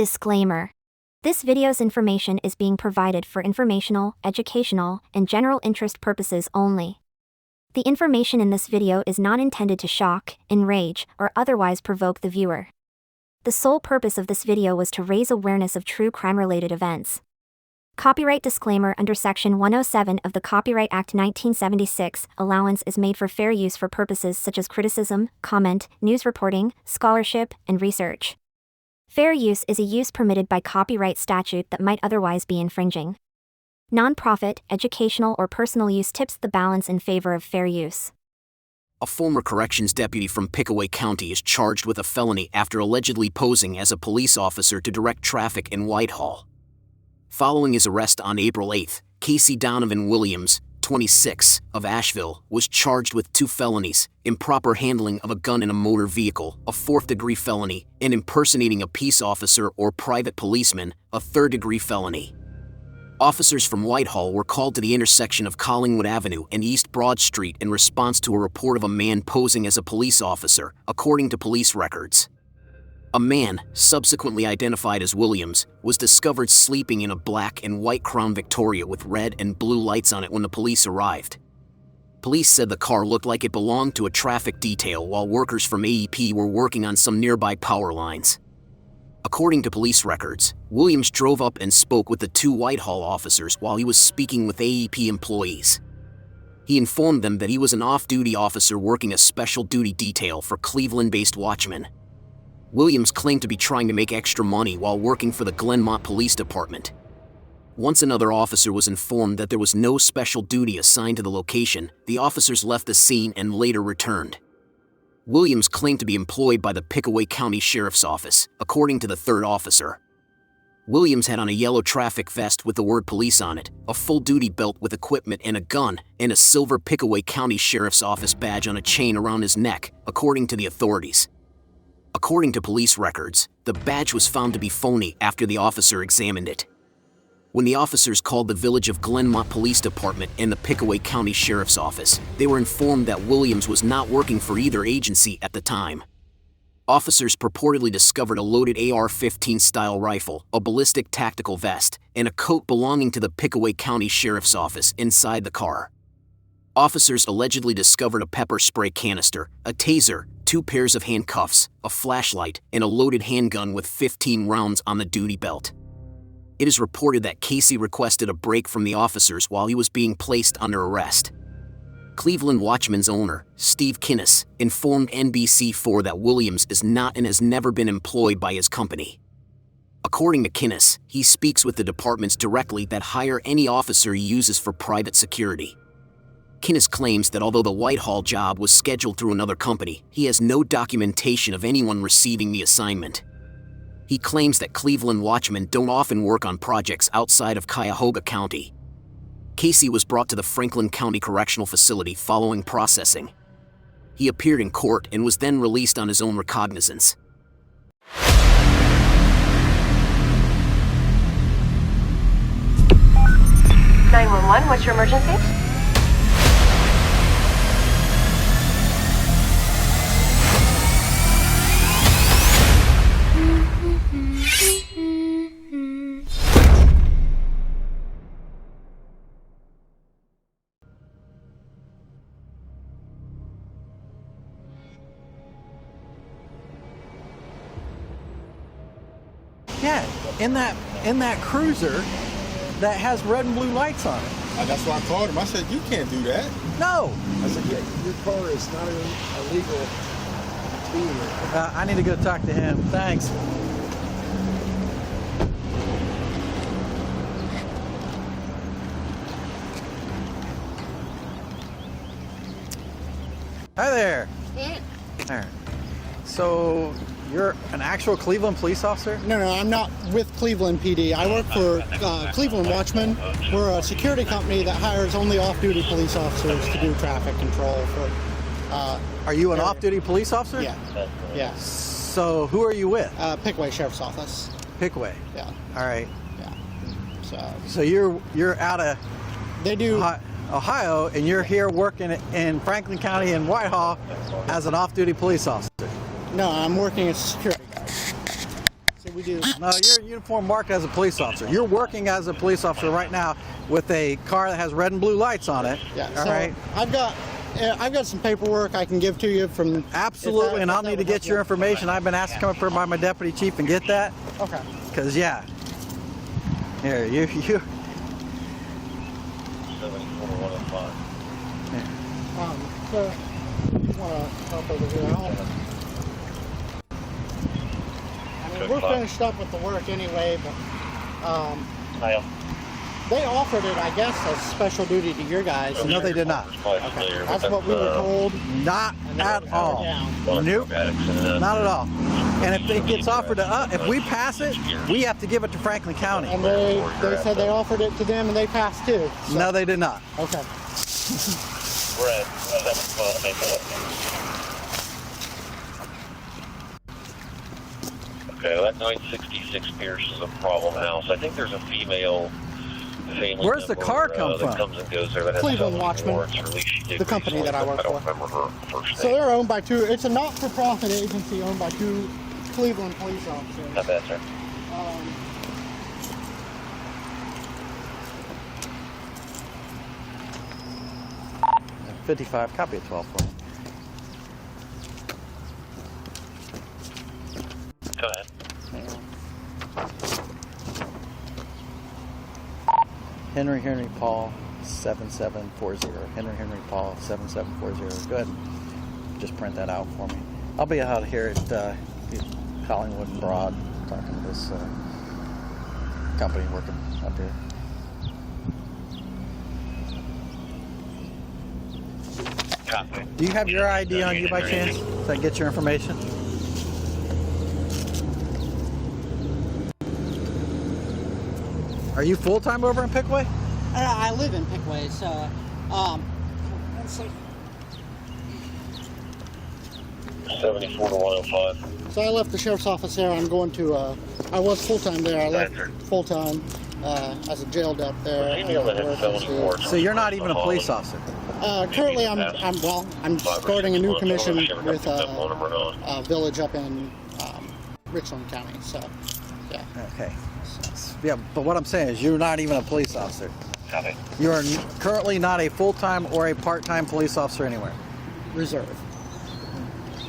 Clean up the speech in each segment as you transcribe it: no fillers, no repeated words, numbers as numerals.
Disclaimer. This video's information is being provided for informational, educational, and general interest purposes only. The information in this video is not intended to shock, enrage, or otherwise provoke the viewer. The sole purpose of this video was to raise awareness of true crime-related events. Copyright disclaimer: under Section 107 of the Copyright Act 1976, allowance is made for fair use for purposes such as criticism, comment, news reporting, scholarship, and research. Fair use is a use permitted by copyright statute that might otherwise be infringing. Non-profit, educational, or personal use tips the balance in favor of fair use. A former corrections deputy from Pickaway County is charged with a felony after allegedly posing as a police officer to direct traffic in Whitehall. Following his arrest on April 8, Casey Donovan Williams, 26, of Asheville, was charged with 2 felonies: improper handling of a gun in a motor vehicle, a 4th-degree felony, and impersonating a peace officer or private policeman, a 3rd-degree felony. Officers from Whitehall were called to the intersection of Collingwood Avenue and East Broad Street in response to a report of a man posing as a police officer, according to police records. A man, subsequently identified as Williams, was discovered sleeping in a black and white Crown Victoria with red and blue lights on it when the police arrived. Police said the car looked like it belonged to a traffic detail while workers from AEP were working on some nearby power lines. According to police records, Williams drove up and spoke with the 2 Whitehall officers while he was speaking with AEP employees. He informed them that he was an off-duty officer working a special duty detail for Cleveland-based watchmen. Williams claimed to be trying to make extra money while working for the Glenmont Police Department. Once another officer was informed that there was no special duty assigned to the location, the officers left the scene and later returned. Williams claimed to be employed by the Pickaway County Sheriff's Office, according to the 3rd officer. Williams had on a yellow traffic vest with the word police on it, a full-duty belt with equipment and a gun, and a silver Pickaway County Sheriff's Office badge on a chain around his neck, according to the authorities. According to police records, the badge was found to be phony after the officer examined it. When the officers called the Village of Glenmont Police Department and the Pickaway County Sheriff's Office, they were informed that Williams was not working for either agency at the time. Officers purportedly discovered a loaded AR-15 style rifle, a ballistic tactical vest, and a coat belonging to the Pickaway County Sheriff's Office inside the car. Officers allegedly discovered a pepper spray canister, a taser, 2 pairs of handcuffs, a flashlight, and a loaded handgun with 15 rounds on the duty belt. It is reported that Casey requested a break from the officers while he was being placed under arrest. Cleveland Watchman's owner, Steve Kinnis, informed NBC4 that Williams is not and has never been employed by his company. According to Kinnis, he speaks with the departments directly that hire any officer he uses for private security. Kinnis claims that although the Whitehall job was scheduled through another company, he has no documentation of anyone receiving the assignment. He claims that Cleveland watchmen don't often work on projects outside of Cuyahoga County. Casey was brought to the Franklin County Correctional Facility following processing. He appeared in court and was then released on his own recognizance. 911, what's your emergency? Yeah, in that cruiser that has red and blue lights on it. That's why I called him. I said, you can't do that. No. I said, yeah, your car is not illegal speeding. I need to go talk to him. Thanks. Hi there. There. So you're an actual Cleveland police officer? No, I'm not with Cleveland PD. I work for Cleveland Watchmen. We're a security company that hires only off-duty police officers to do traffic control for. Are you an off-duty police officer? Yeah. So who are you with? Pickaway Sheriff's Office. Pickaway. Yeah. All right. Yeah. So you're out of They do. Ohio, and you're here working in Franklin County in Whitehall as an off-duty police officer. No, I'm working as a security guard. that we do. No, you're uniform marked as a police officer. You're working as a police officer right now with a car that has red and blue lights on it. Yeah. All So right. I've got some paperwork I can give to you from. Absolutely, and I'll need to get your information. I've been asked to come up here by my deputy chief and get that. Okay. Because, yeah. Here, you. 74-105. So, you want to help over here? I mean, we're finished up with the work anyway, but they offered it, I guess, as special duty to your guys. No, they did not. Okay. That's what we were told. Not at all. Nope. Not at all. And if it gets offered to us, if we pass it, we have to give it to Franklin County. And they said they offered it to them and they passed too. So. No, they did not. Okay. We're at 712. Okay, that 966 Pierce is a problem house. I think there's a female family Where's the car come that from? comes and goes there that has Cleveland felony Watchman, warrants, or at least she did the company recently, that I work but I don't for. remember her first So name. they're owned by two. It's a not-for-profit agency owned by two Cleveland police officers. Not bad, sir. 55, copy of 12 for me. Go ahead. Henry Paul 7740. Henry Paul 7740. Go ahead and just print that out for me. I'll be out here at Collingwood and Broad talking to this company working up here. Copy. Do you have your ID on you by chance? So I can get your information? Are you full-time over in Pickway? I live in Pickway, so let's see. 74-105. So I left the sheriff's office there. I'm going to. I was full-time there. I left full-time as a jail dep there. Female that has felony warrants. So you're not even a police officer? Currently, I'm starting a new commission with a village up in Richland County. So, yeah. Okay. Yeah, but what I'm saying is you're not even a police officer. Copy. You are currently not a full-time or a part-time police officer anywhere. Reserve.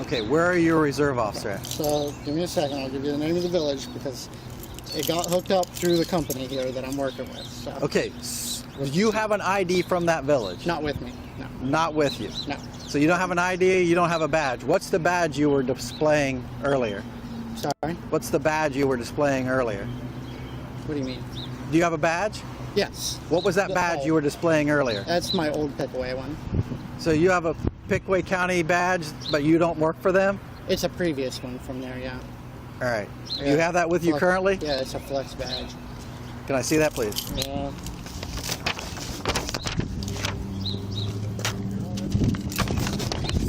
Okay, where are you a reserve officer at? So give me a second. I'll give you the name of the village because it got hooked up through the company here that I'm working with. So. Okay, you have an ID from that village? Not with me. No. Not with you? No. So you don't have an ID, you don't have a badge. What's the badge you were displaying earlier? Sorry? What's the badge you were displaying earlier? What do you mean? Do you have a badge? Yes. What was that badge you were displaying earlier? That's my old Pickway one. So you have a Pickway County badge, but you don't work for them? It's a previous one from there, yeah. All right. Yeah. You have that with you currently? Yeah, it's a flex badge. Can I see that, please? Yeah.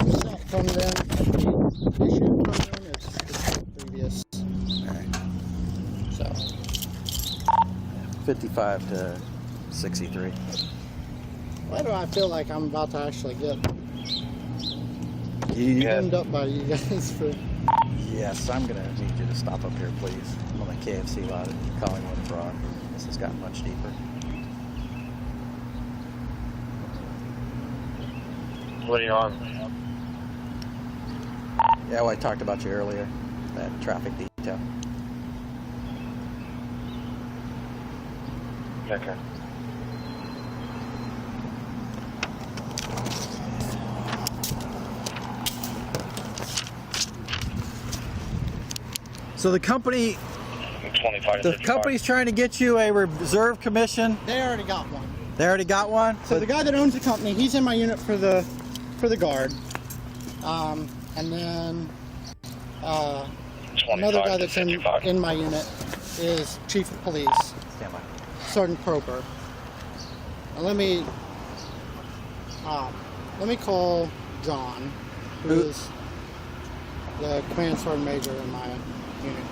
It's not from them. The issue from them. It's previous. All right. So. 55 to 63. Why do I feel like I'm about to actually get You, pinned up by you guys for... Yes, I'm going to need you to stop up here, please. I'm on the KFC lot at Collingwood and Broad. This has gotten much deeper. What are you on? Yeah, well, I talked about you earlier, that traffic detail. Okay. So the company, 25 the company's trying to get you a reserve commission. They already got one. They already got one. So the guy that owns the company, he's in my unit for the guard, and then another guy that's in my unit is Chief of Police, Stand by. Sergeant Proper. And let me call John, who's the command sergeant major in my unit.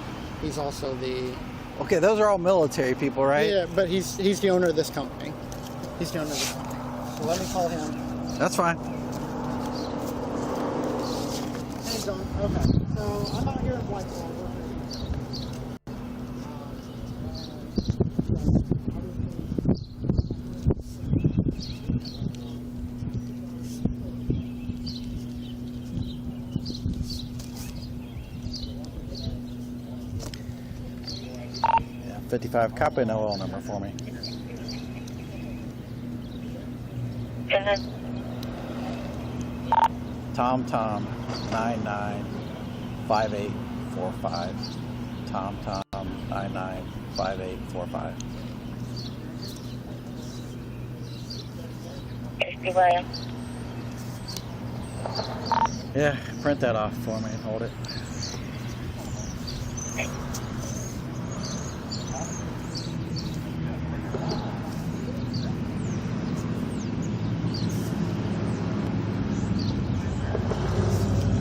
He's also the... Okay, those are all military people, right? Yeah, but he's the owner of this company. He's the owner of this company. So let me call him. That's fine. Hey, John. Okay. So I'm out here in Whitehall. Yeah, 55, copy no oil number for me. Tom 995845. Tom 995845. Yeah, print that off for me and hold it.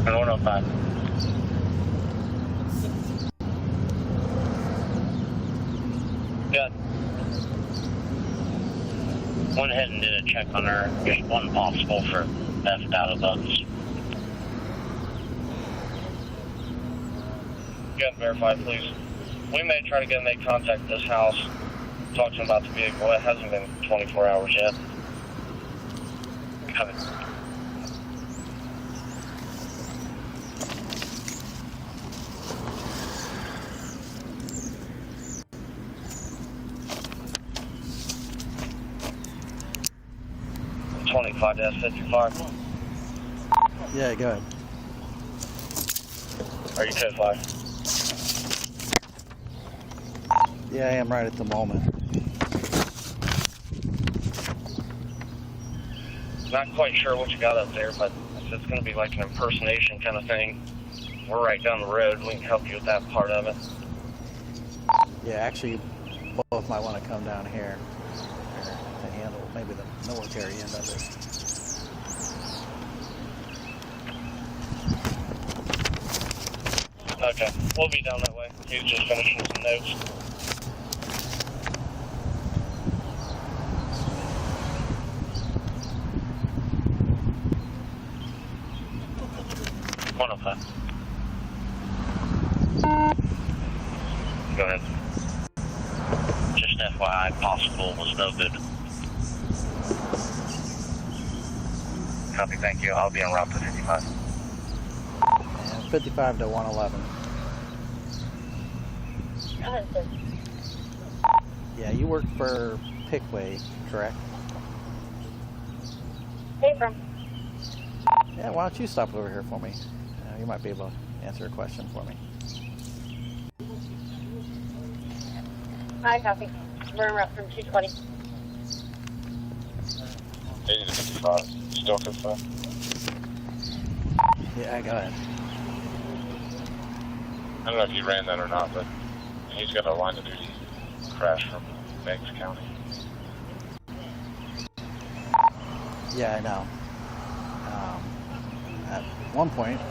And 105. Good. Went ahead and did a check on her. Just one possible for theft out of those. Good, verify, please. We may try to make contact with this house. Talk to them about the vehicle. It hasn't been 24 hours yet. Coming. $25-55. Yeah, go ahead. Are you 10-5? Yeah, I am right at the moment. Not quite sure what you got up there, but it's going to be like an impersonation kind of thing. We're right down the road. We can help you with that part of it. Yeah, actually, both might want to come down here to handle maybe the military end of it. Okay, we'll be down that way. He's just finishing some notes. Go ahead. Just FYI, possible was no good. Copy, thank you. I'll be en route to 55. And 55 to 111. Go ahead, sir. Yeah, you work for Pickway, correct? Hey, from. Yeah, why don't you stop over here for me? You might be able to answer a question for me. Hi, copy. We're en route from 220. 80 to 55. Still 55? Yeah, go ahead. I don't know if you ran that or not, but he's got a line of duty crash from Banks County. Yeah, I know. At one point,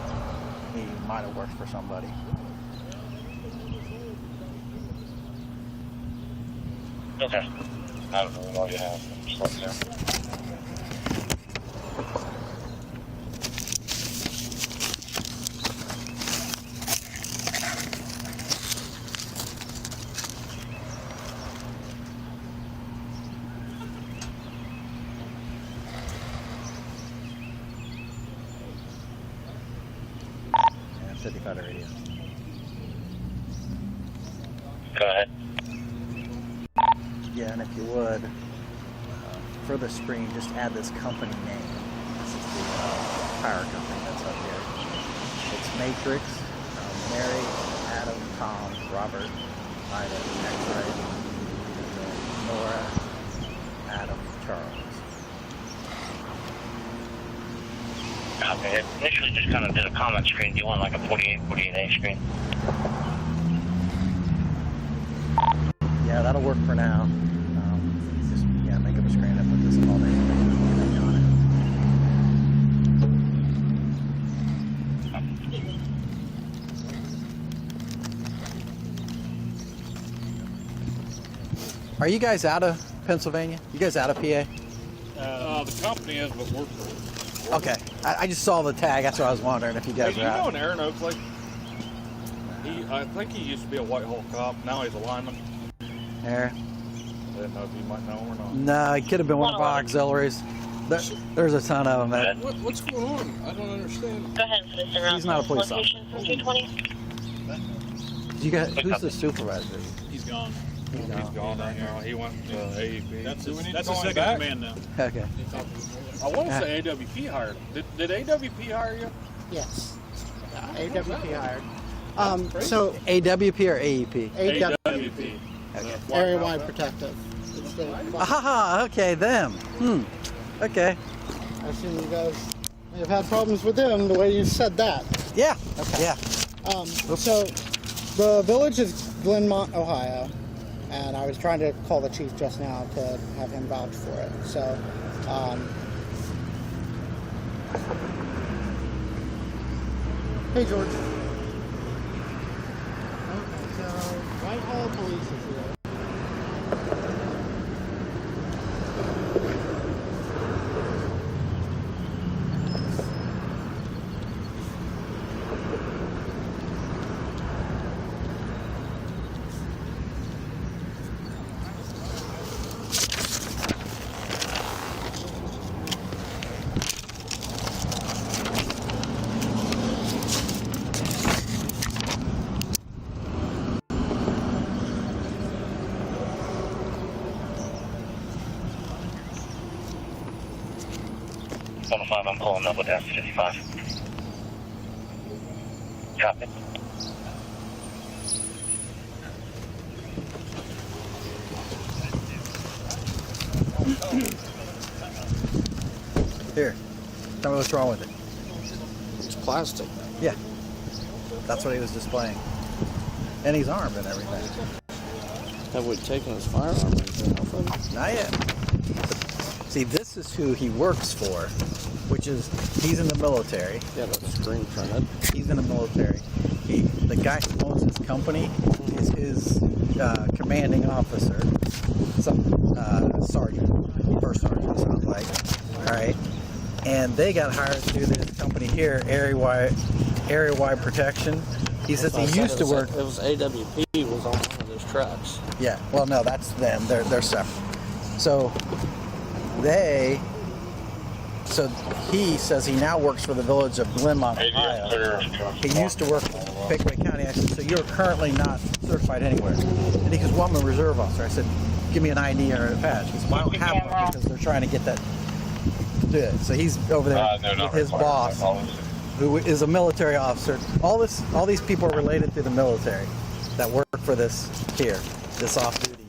he might have worked for somebody. Okay. I don't really know what you have. Just let me know. Yeah, 55 to radio. Go ahead. Yeah, and if you would, for the screen, just add this company name. This is the power company that's up here. It's Matrix, Mary, Adam, Tom, Robert, Ida, X-Ray, Nora, Adam, Charles. Okay. Initially just kind of did a comment screen. Do you want like a 48A screen? Yeah, that'll work for now. Just make up a screen and put this in all the information on it. Are you guys out of Pennsylvania? You guys out of PA? The company is, but we're. Okay, I just saw the tag. That's what I was wondering if you guys Hey, were do you know out. an Aaron Oakley? I think he used to be a Whitehall cop. Now he's a lineman. Here. I didn't know if you might know him or not. No, he could have been one of our auxiliaries. There's a ton of them. Man. What's going on? I don't understand. Go ahead, Mr. Round. He's not a police Location from 220. You got who's the supervisor? He's gone. He's gone right now. He went to AEP. That's his Going second back? command now. Okay. I want to say AWP hired him. Did AWP hire you? Yes. AWP hired. So AWP or AEP? AWP. area-wide protective. Aha, okay, them. Okay. I assume you guys may have had problems with them the way you said that. Yeah. Okay. Yeah. So the village is Glenmont, Ohio, and I was trying to call the chief just now to have him vouch for it. So, hey George. Okay, so Whitehall Police is here. I'm pulling up with S55. Copy. Here. Tell me what's wrong with it. It's plastic. Yeah. That's what he was displaying. And he's armed and everything. Have we taken his firearm or anything off of him? Not yet. See, this is who he works for, which is, he's in the military. Yeah, that's screen printed. He's in the military. The guy who owns his company is his commanding officer, some sergeant, first sergeant, sounds like. All right, and they got hired to do this company here, area-wide protection. He says he used to work. It was AWP was on one of those trucks. Yeah. Well, no, that's them. They're separate. So he says he now works for the village of Glenmont, Ohio. He used to work in Pickaway County. I said, so you're currently not certified anywhere? And he goes, well, I'm a reserve officer. I said, give me an ID or a badge. He said, well, I don't have one because they're trying to get that to do it. So he's over there with his boss, who is a military officer. All these people are related to the military that work for this off-duty.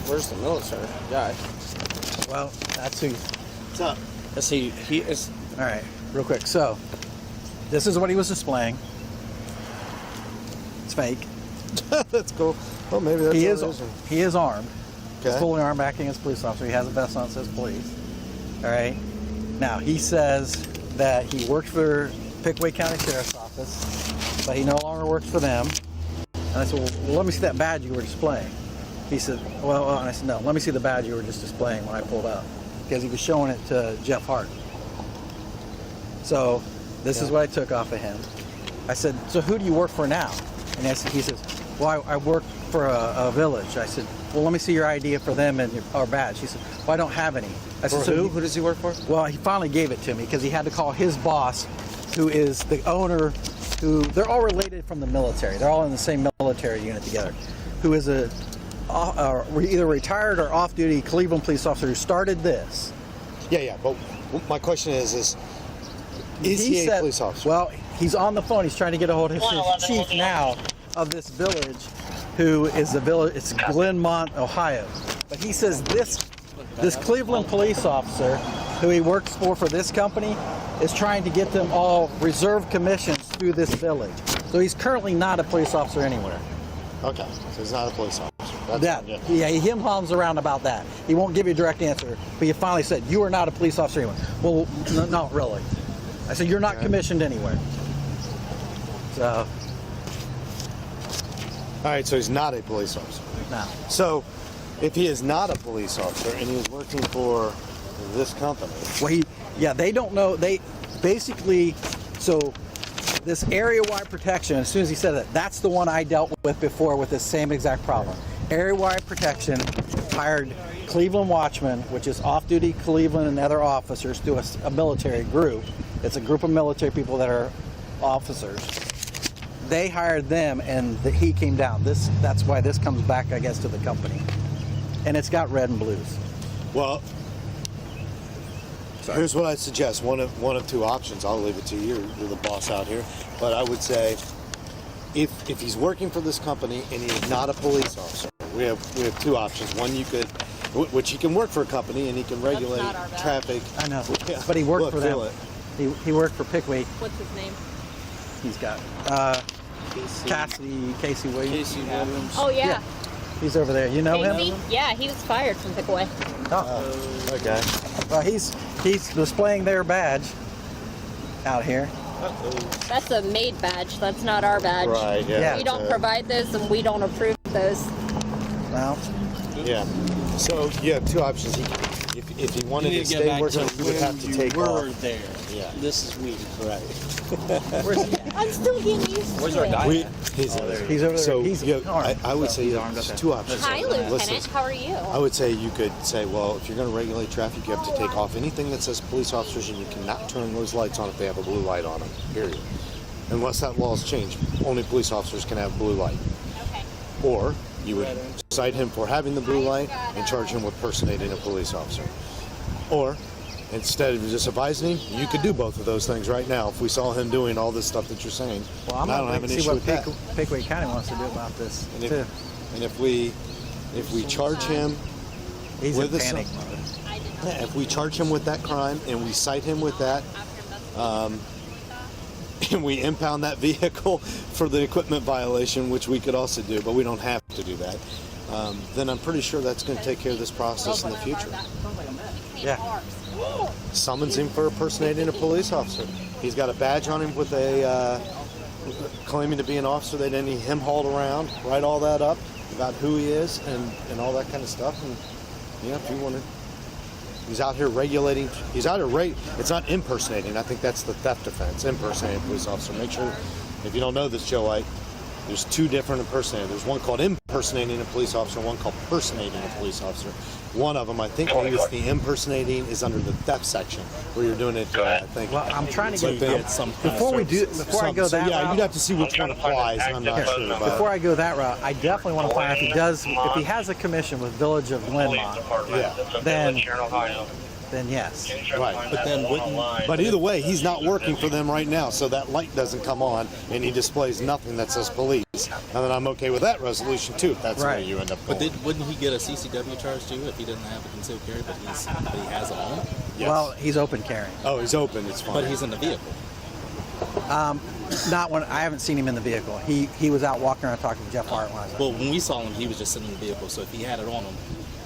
Where's the military guy? Well, that's who. What's up? Is he is. All right, real quick. So, this is what he was displaying. It's fake. That's cool. Well, maybe that's He what is. He is armed. Okay. He's fully armed, acting as a police officer. He has a vest on that says police. All right. Now he says that he worked for Pickaway County Sheriff's Office, but he no longer works for them. And I said, well, let me see that badge you were displaying. He said, well, and I said, no, let me see the badge you were just displaying when I pulled up. Because he was showing it to Jeff Hart. So this is what I took off of him. I said, so who do you work for now? And he says, well, I work for a village. I said, well, let me see your ID for them and our badge. He said, well, I don't have any. I said, For who? Who does he work for? Well, he finally gave it to me because he had to call his boss, who is the owner, they're all related from the military. They're all in the same military unit together, who is either retired or off-duty Cleveland police officer who started this. Yeah, but my question is he a police officer? Well, he's on the phone. He's trying to get a hold of his chief now of this village, who is the village. It's Glenmont, Ohio. But he says this Cleveland police officer, who he works for this company, is trying to get them all reserve commissions through this village. So he's currently not a police officer anywhere. Okay, so he's not a police officer. Yeah, he him-hums around about that. He won't give you a direct answer, but he finally said, you are not a police officer anywhere. Well, no, not really. I said, you're not commissioned anywhere. So. All right, so he's not a police officer. No. So, if he is not a police officer and he is working for this company. Well, they don't know. They basically, so this area-wide protection, as soon as he said it, that's the one I dealt with before with this same exact problem. Area-wide protection hired Cleveland Watchmen, which is off-duty Cleveland and other officers through a military group. It's a group of military people that are officers. They hired them, and he came down. That's why this comes back, I guess, to the company. And it's got red and blues. Well, here's what I suggest. One of two options. I'll leave it to you. You're the boss out here. But I would say, if he's working for this company and he is not a police officer, we have two options. One, you could, which he can work for a company and he can regulate traffic. I know, Yeah. but he worked Look, for them. feel it. He worked for Pickwick. What's his name? He's got Casey Williams. Oh, yeah. He's over there. You know Casey? him? Yeah, he was fired from Pickaway. Oh. Okay. Well, he's displaying their badge out here. That's a made badge. That's not our badge. Right. Yeah. Yeah. We don't provide those, and we don't approve those. Well, Yeah. So you have two options. If he wanted to stay working, he would have to take off. there. Yeah. This is weird. Right. I'm still getting used Where's to our it. guy? He's over there. so So he's I would say there's two options. Hi, Lieutenant. How are you? I would say you could say, well, if you're going to regulate traffic, you have to take off anything that says police officers, and you cannot turn those lights on if they have a blue light on them, period. Unless that law has changed, only police officers can have blue light. Okay. Or you would cite him for having the blue light and charge him with personating a police officer. Or, instead of just advising him, you could do both of those things right now if we saw him doing all this stuff that you're saying. well, I'm I don't going have to an see issue what with that. Pickwick County wants to do about this And too. if we charge him He's with in a panic sum- mode. Yeah, if we charge him with that crime and we cite him with that, and we impound that vehicle for the equipment violation, which we could also do, but we don't have to do that, then I'm pretty sure that's going to take care of this process in the future. Yeah. Summons him for impersonating a police officer. He's got a badge on him with a claiming to be an officer. They didn't need him hauled around. Write all that up about who he is and all that kind of stuff. And yeah, if you want to. He's out here regulating. He's out here it's not impersonating. I think that's the theft offense. Impersonating a police officer. Make sure, if you don't know this, Joe White, there's two different impersonators. There's one called impersonating a police officer, one called personating a police officer. One of them, I think, is the impersonating is under the theft section, where you're doing it. I think. Well, I'm trying to Like get they- before I go that yeah, route. you'd have to see which one applies. I'm not sure. But Before I go that route, I definitely want to find out if he has a commission with Village of Glenmont, yeah, then yes. right. But then wouldn't But either way, he's not working for them right now, so that light doesn't come on, and he displays nothing that says police. And then I'm okay with that resolution too, if that's the way Right. you end up But going. wouldn't he get a CCW charge too if he didn't have a concealed carry, but he has a home? Yes. Well, he's open carrying. Oh, he's open. It's fine. But he's in the vehicle. Not when I haven't seen him in the vehicle. He was out walking around talking to Jeff Hart when I was out. Well, when we saw him, he was just sitting in the vehicle. So if he had it on him,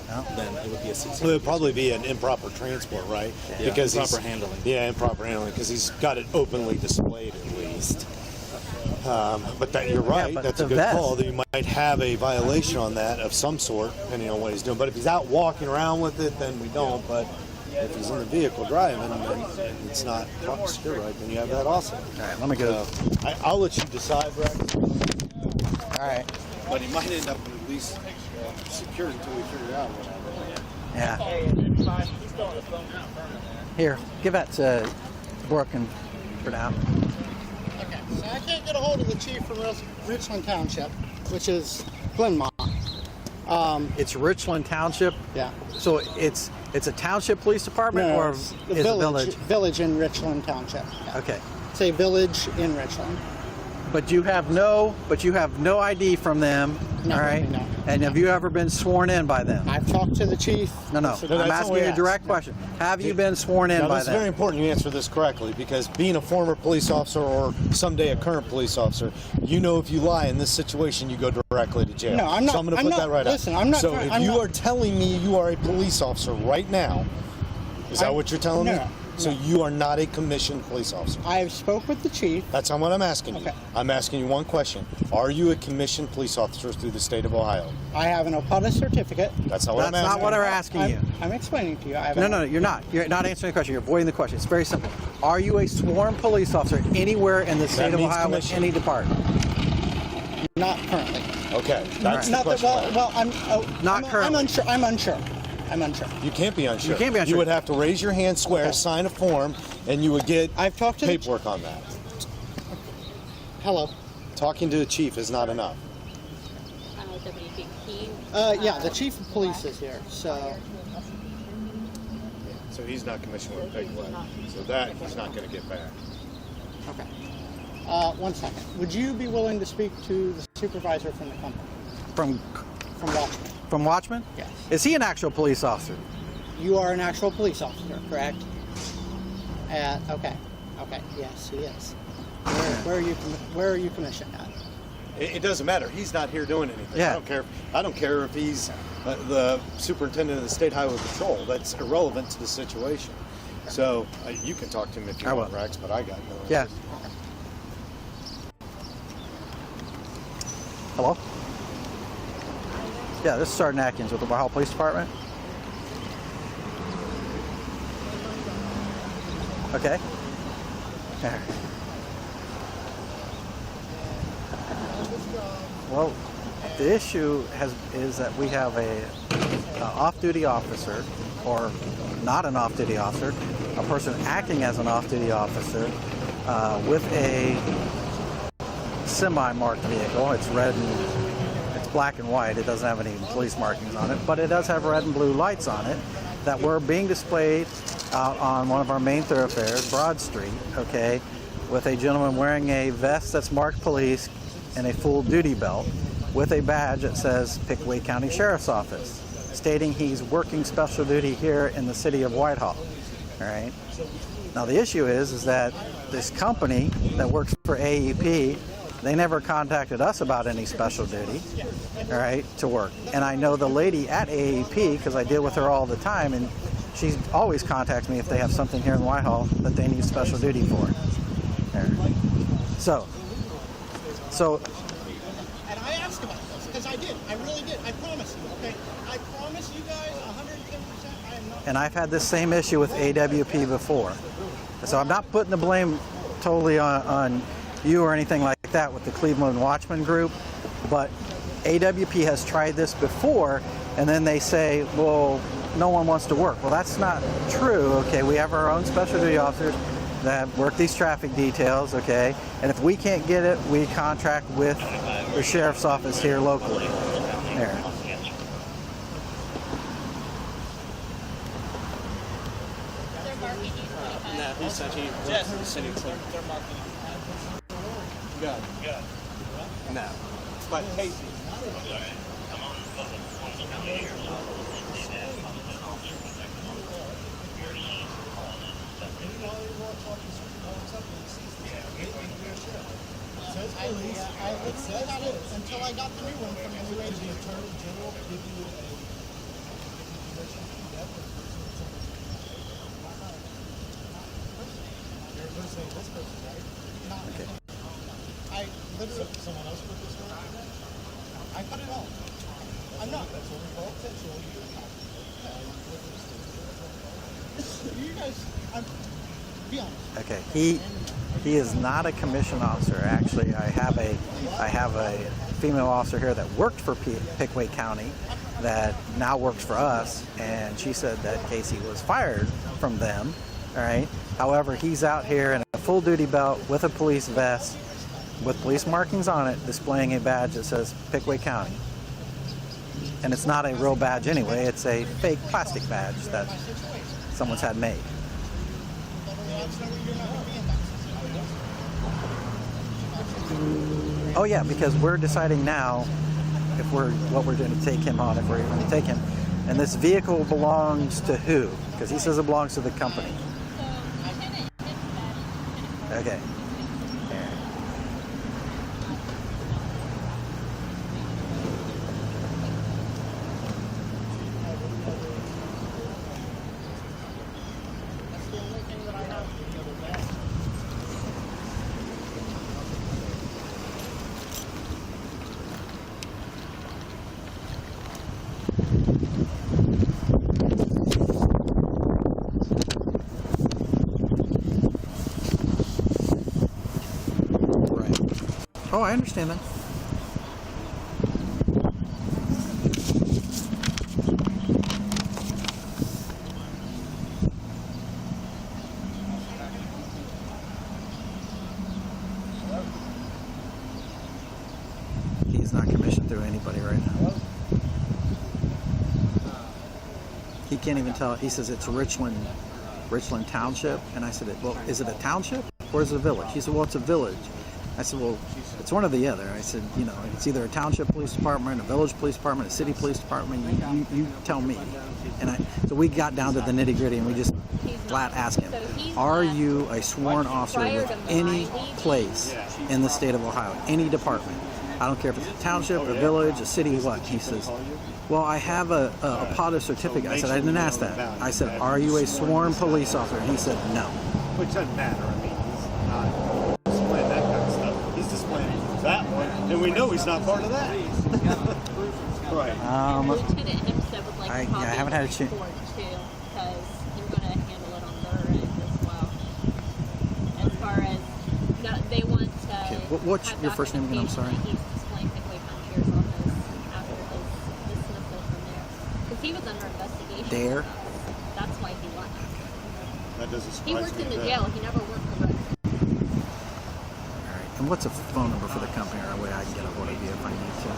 No. then it would be a So CCW. it'd probably be an improper transport, right? Yeah, because improper he's- handling. Yeah, improper handling, because he's got it openly displayed at least. But that you're right. but That's a the good vest. call. That you might have a violation on that of some sort, depending on what he's doing. But if he's out walking around with it, then we don't. But if he's in the vehicle driving, then it's not secure, right? Then you have that also. All right, let me go. I'll let you decide, Rex. All right. But he might end up with at least secured until we figure out what happened. Yeah. Here, give that to Brooke and for now. Okay, so I can't get a hold of the chief from Richland Township, which is Glenmont. It's Richland Township. Yeah. So it's a township police department or it's is the it village, village? village in Richland Township. Yeah. Okay. Say village in Richland. But you have no ID from them, No, all right? no. And have you ever been sworn in by them? I've talked to the chief. No. that's I'm all asking we you a ask. direct question. Have you been sworn in Now, by that's very them? important you answer this correctly, because being a former police officer or someday a current police officer, you know if you lie in this situation, you go directly to jail. No, I'm not- So I'm going to I'm put not- that right listen, up. I'm not So trying- if I'm you not- are telling me you are a police officer right now, is that what you're telling me? No. So you are not a commissioned police officer. I spoke with the chief. That's not what I'm asking you. Okay. I'm asking you one question. Are you a commissioned police officer through the state of Ohio? I have an OPUDA certificate. That's not what I'm That's asking. not what we're asking you. I'm explaining to you. I have No, you're not. You're not answering the question. You're avoiding the question. It's very simple. Are you a sworn police officer anywhere in the state of means Ohio with commissioned. any department? Not currently. Okay, that's the Not that, question. well, Not I'm currently. unsure. I'm unsure. You can't be unsure. You can't be unsure. You would have to raise your hand, swear, Okay. sign a form, and you would get I've talked to paperwork on that. Hello. talking to the chief is not enough. WPP. Yeah, the chief of police is here, so. So he's not commissioned with Peg Leg. So that he's not going to get back. Okay. 1 second. Would you be willing to speak to the supervisor from the company? From Watchman? from Watchman? Yes. Is he an actual police officer? You are an actual police officer, correct? Okay. Okay. Yes, he is. Where are you commissioned at? It doesn't matter. He's not here doing anything. Yeah. I don't care if he's the superintendent of the State Highway Patrol. That's irrelevant to the situation. So you can talk to him if you want, Rex, but I got no interest. Yeah. Hello? Yeah, this is Sergeant Atkins with the Whitehall Police Department. Okay. Well, the issue is that we have a off-duty officer, or not an off-duty officer, a person acting as an off-duty officer with a semi-marked vehicle. It's red and it's black and white. It doesn't have any police markings on it, but it does have red and blue lights on it that were being displayed out on one of our main thoroughfares, Broad Street, okay, with a gentleman wearing a vest that's marked police and a full duty belt with a badge that says Pickaway County Sheriff's Office, stating he's working special duty here in the city of Whitehall. All right. Now the issue is that this company that works for AEP, they never contacted us about any special duty, all right, to work. And I know the lady at AEP because I deal with her all the time, and she always contacts me if they have something here in Whitehall that they need special duty for. Right. So. And I asked about this, because I did. I really did. I promise you, okay? I promise you guys 110% I am not... And I've had this same issue with AWP before. So I'm not putting the blame totally on you or anything like that with the Cleveland Watchman group, but AWP has tried this before, and then they say, well, no one wants to work. Well, that's not true, okay? We have our own special duty officers that work these traffic details, okay? And if we can't get it, we contract with the sheriff's office here locally. There. No, he said he works for the city clerk. Good. No. But hey, It says until I got the new one from the Attorney General give you Okay. I literally someone else put this on. I put it on. I'm not. That's what we call sexual. You guys, be honest. Okay. He is not a commissioned officer. Actually, I have a female officer here that worked for Pickaway County that now works for us, and she said that Casey was fired from them. All right. However, he's out here in a full duty belt with a police vest with police markings on it, displaying a badge that says Pickaway County. And it's not a real badge anyway. It's a fake plastic badge that someone's had made. Oh yeah, because we're deciding now if what we're going to take him on, if we're going to take him. And this vehicle belongs to who? Because he says it belongs to the company. Okay. Oh, I understand that. He can't even tell. He says it's Richland Township. And I said, well, is it a township or is it a village? He said, well, it's a village. I said, well, it's one or the other. I said, you know, it's either a township police department, a village police department, a city police department. You tell me. And so we got down to the nitty gritty and we just flat asked him, are you a sworn officer with any place in the state of Ohio, any department? I don't care if it's a township, a village, a city, what? He says, well, I have a POTA certificate. I said, I didn't ask that. I said, are you a sworn police officer? And he said, no. Which doesn't matter. I mean, he's not displaying that kind of stuff. He's displaying that one, and we know he's not part of that. Right. Lieutenant himself would like I to copy haven't had a the chance. report too, because they're going to handle it on their end as well. As far as they want to. Okay. What's your first name again? I'm sorry. He's displaying Pickaway County Sheriff's Office after his dismissal from there, because he was under investigation. There. That's why he left. That doesn't surprise He worked me in the a bit. jail. He never worked the rest. All right. And what's a phone number for the company or a way I can get a hold of you if I need to?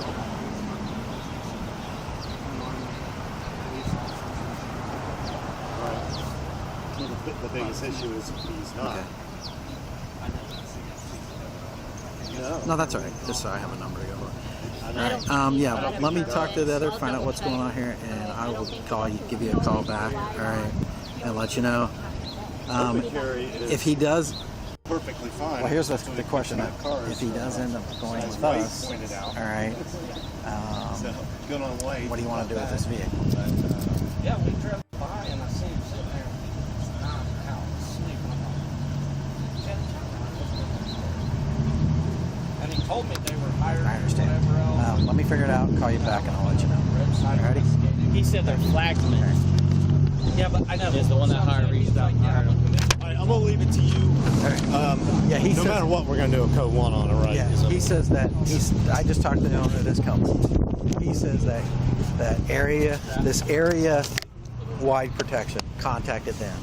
The biggest issue is he's not. Okay. No. No, that's all right. Just so I have a number to go with. I All right. Yeah, let me talk to the other, find out what's going on here, and I will call you, give you a call back. All right, and let you know. If he does, perfectly fine. well, here's the question: if he does end up going with us, all right, So, good on Wade. what do you want to do with this vehicle? Yeah, we drove by and I seen him sitting there. Not out sleeping. And he told me they were hired. I understand. Whatever else. Let me figure it out and call you back, and I'll let you know. Ready? He said they're flagsmen. Yeah, but I know. Is the one that hired reached out and hired him. All right, I'm gonna leave it to you. Yeah, he No says, matter what, we're gonna do a code 1 on it, right? yeah, he says that I just talked to the owner of this company. He says that this area-wide protection contacted them,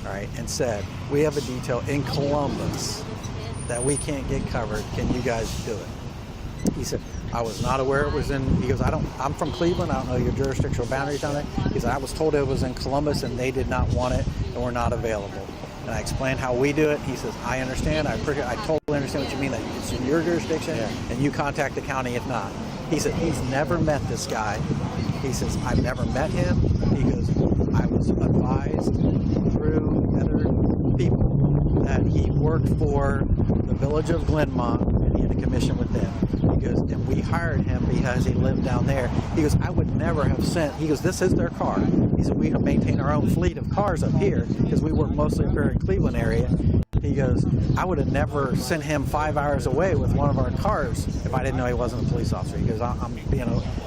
all right, and said, we have a detail in Columbus that we can't get covered. Can you guys do it? He said, I was not aware it was in, he goes, I'm from Cleveland, I don't know your jurisdictional boundaries on it. He said, I was told it was in Columbus and they did not want it and were not available. And I explained how we do it. He says, I understand, I totally understand what you mean, that it's in your jurisdiction and you contact the county if not. He said, he's never met this guy. He says, I've never met him. He goes, I was advised through other people that he worked for the village of Glenmont and he had a commission with them. He goes, and we hired him because he lived down there. He goes, I would never have sent, he goes, this is their car. He said, we maintain our own fleet of cars up here because we work mostly up here in Cleveland area. He goes, I would have never sent him 5 hours away with one of our cars if I didn't know he wasn't a police officer. He goes, I'm being,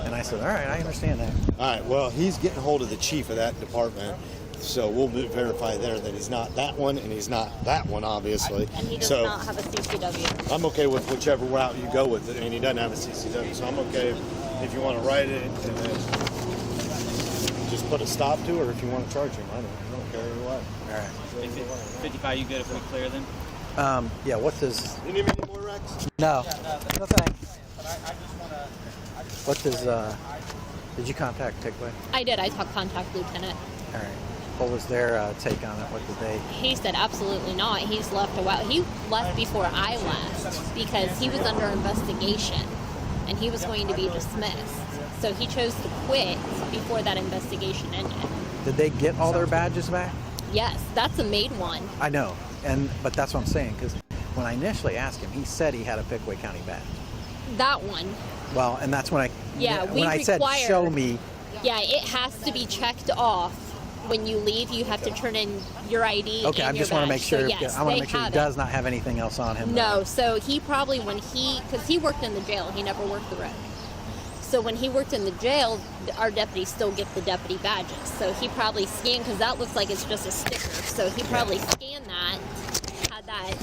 and I said, all right, I understand that. All right, well, he's getting hold of the chief of that department, so we'll verify there that he's not that one and he's not that one, obviously. And he does So not have a CCW. I'm okay with whichever route you go with it, and he doesn't have a CCW, so I'm okay if you want to write it and then just put a stop to it, or if you want to charge him. I don't care either way. All right. 55, you good if we clear them? Yeah, what does, You need me any more, Rex? no thanks. What does, did you contact Pickaway? I did. I contact Lieutenant. All right. What was their take on it? What did they? He said absolutely not. He's left a while. He left before I left because he was under investigation and he was going to be dismissed. So he chose to quit before that investigation ended. Did they get all their badges back? Yes, that's a made one. I know, but that's what I'm saying, because when I initially asked him, he said he had a Pickaway County badge. That one. Well, and that's when I said, show me. Yeah, it has to be checked off. When you leave, you have to turn in your ID. Okay, I just want to make sure. So, yes, I want to make sure he it. does not have anything else on him. No, so he probably because he worked in the jail, he never worked the road. So when he worked in the jail, our deputies still get the deputy badges. So he probably scanned, because that looks like it's just a sticker. So he probably scanned that, had that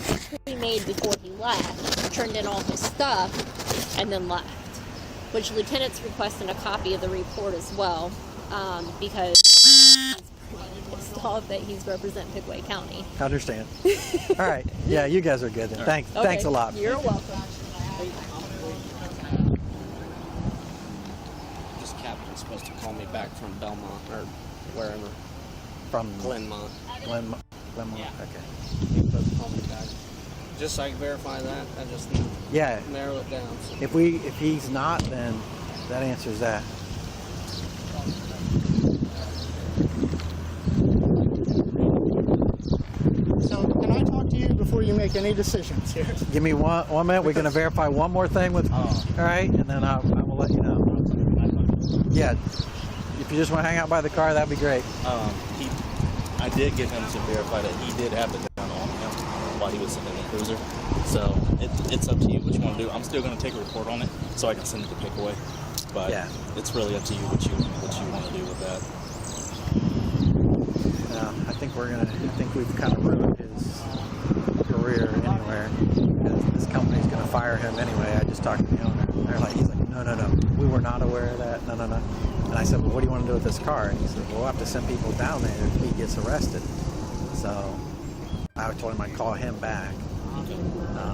pre-made before he left, turned in all his stuff, and then left. Which Lieutenant's requesting a copy of the report as well, because he's pretty pissed off that he's representing Pickaway County. I understand. All right. Yeah, you guys are good then. Thanks. Okay. Thanks a lot. You're welcome. captain's supposed to call me back from Belmont or wherever. From Glenmont. Glenmont. Yeah. Okay. He's supposed to call me back. Just so I can verify that, I just Yeah. narrow it down. So. If he's not, then that answers that. So can I talk to you before you make any decisions here? Give me one minute. We're going to verify one more thing with. All right, and then I will let you know. Yeah. If you just want to hang out by the car, that'd be great. I did get him to verify that he did have the gun on him while he was sitting in the cruiser. So it's up to you what you want to do. I'm still going to take a report on it so I can send it to Pickaway. But yeah, it's really up to you what you want to do with that. I think we've kind of ruined his career anywhere. This company's going to fire him anyway. I just talked to the owner. He's like, no, we were not aware of that. No. And I said, well, what do you want to do with this car? And he said, well, we'll have to send people down there if he gets arrested. So I told him I'd call him back. Okay.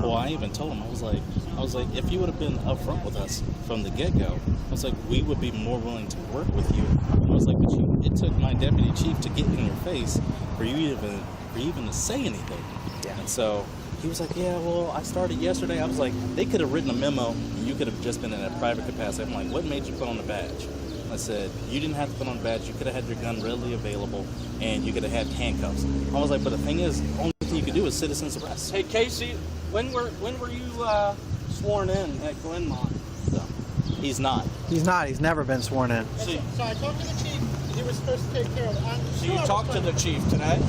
Well, I even told him, I was like, if you would have been upfront with us from the get-go, I was like, we would be more willing to work with you. I was like, but it took my deputy chief to get in your face for you even to say anything. Yeah. And so he was like, yeah, well, I started yesterday. I was like, they could have written a memo and you could have just been in a private capacity. I'm like, what made you put on the badge? I said, you didn't have to put on the badge. You could have had your gun readily available and you could have had handcuffs. I was like, but the thing is, the only thing you could do is citizen's arrest. Hey, Casey, when were you sworn in at Glenmont? So, he's not. He's not. He's never been sworn in. So I talked to the chief. He was supposed to take care of it. So you talked to the chief today?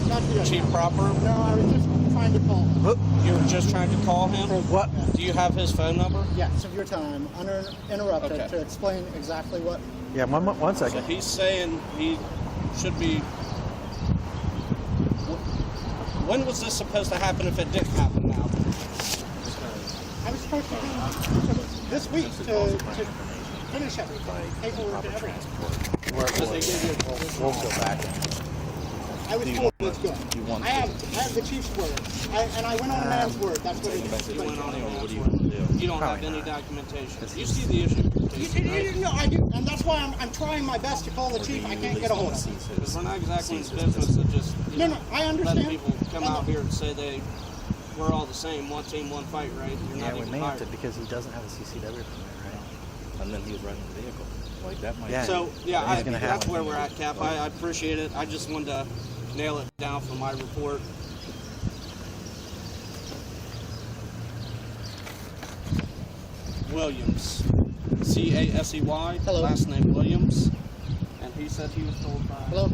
Not yet. Chief proper? No, I was just trying to call him. You were just trying to call him? What? Do you have his phone number? Yes, of your time, uninterrupted, Okay. to explain exactly what. Yeah, one So second. he's saying he should be... When was this supposed to happen if it didn't happen now? I was supposed to be this week to finish everything, paperwork and everything. We'll go back. I was told it's good. I have the chief's word, and I went on a man's word. That's what it is. You went on a man's word. You don't have any documentation. You see the issue, Casey, right? No, I do, and that's why I'm trying my best to call the chief. I can't get a hold of him. Because we're not exactly in business of just No, I understand. letting people come out here and say we're all the same, one team, one fight, right? You're Yeah, not we even may have hired. to because he doesn't have a CCW permit, right? And then he was riding the vehicle. Like, that might Yeah. So, yeah, He's gonna have that's one. where we're at, Cap. I appreciate it. I just wanted to nail it down for my report. Williams. C-A-S-E-Y. Hello. Last name Williams. And he said he was told by... Hello?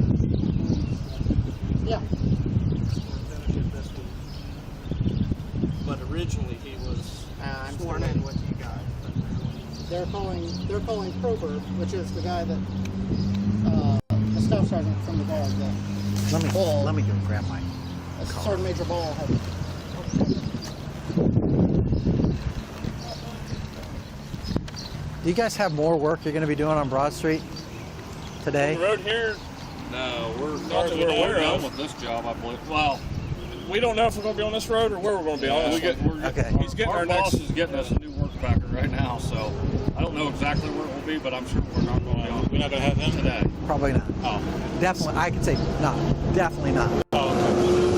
Yeah. But originally he was sworn in with you guys. They're calling Provoke, which is the guy that the staff sergeant from the guard. Let me go grab my car. Sergeant Major Ball had. Do you guys have more work you're going to be doing on Broad Street today? The road here? No, we're Not that we're aware done of. with this job, I believe. Well, we don't know if we're going to be on this road or where we're going to be on this one. Okay. He's getting our boss is getting us a new work packer right now, so I don't know exactly where it will be, but I'm sure we're not going to be on. We're not going to have him today. Probably not. Oh. Definitely, I can say not. Definitely not. Oh, okay.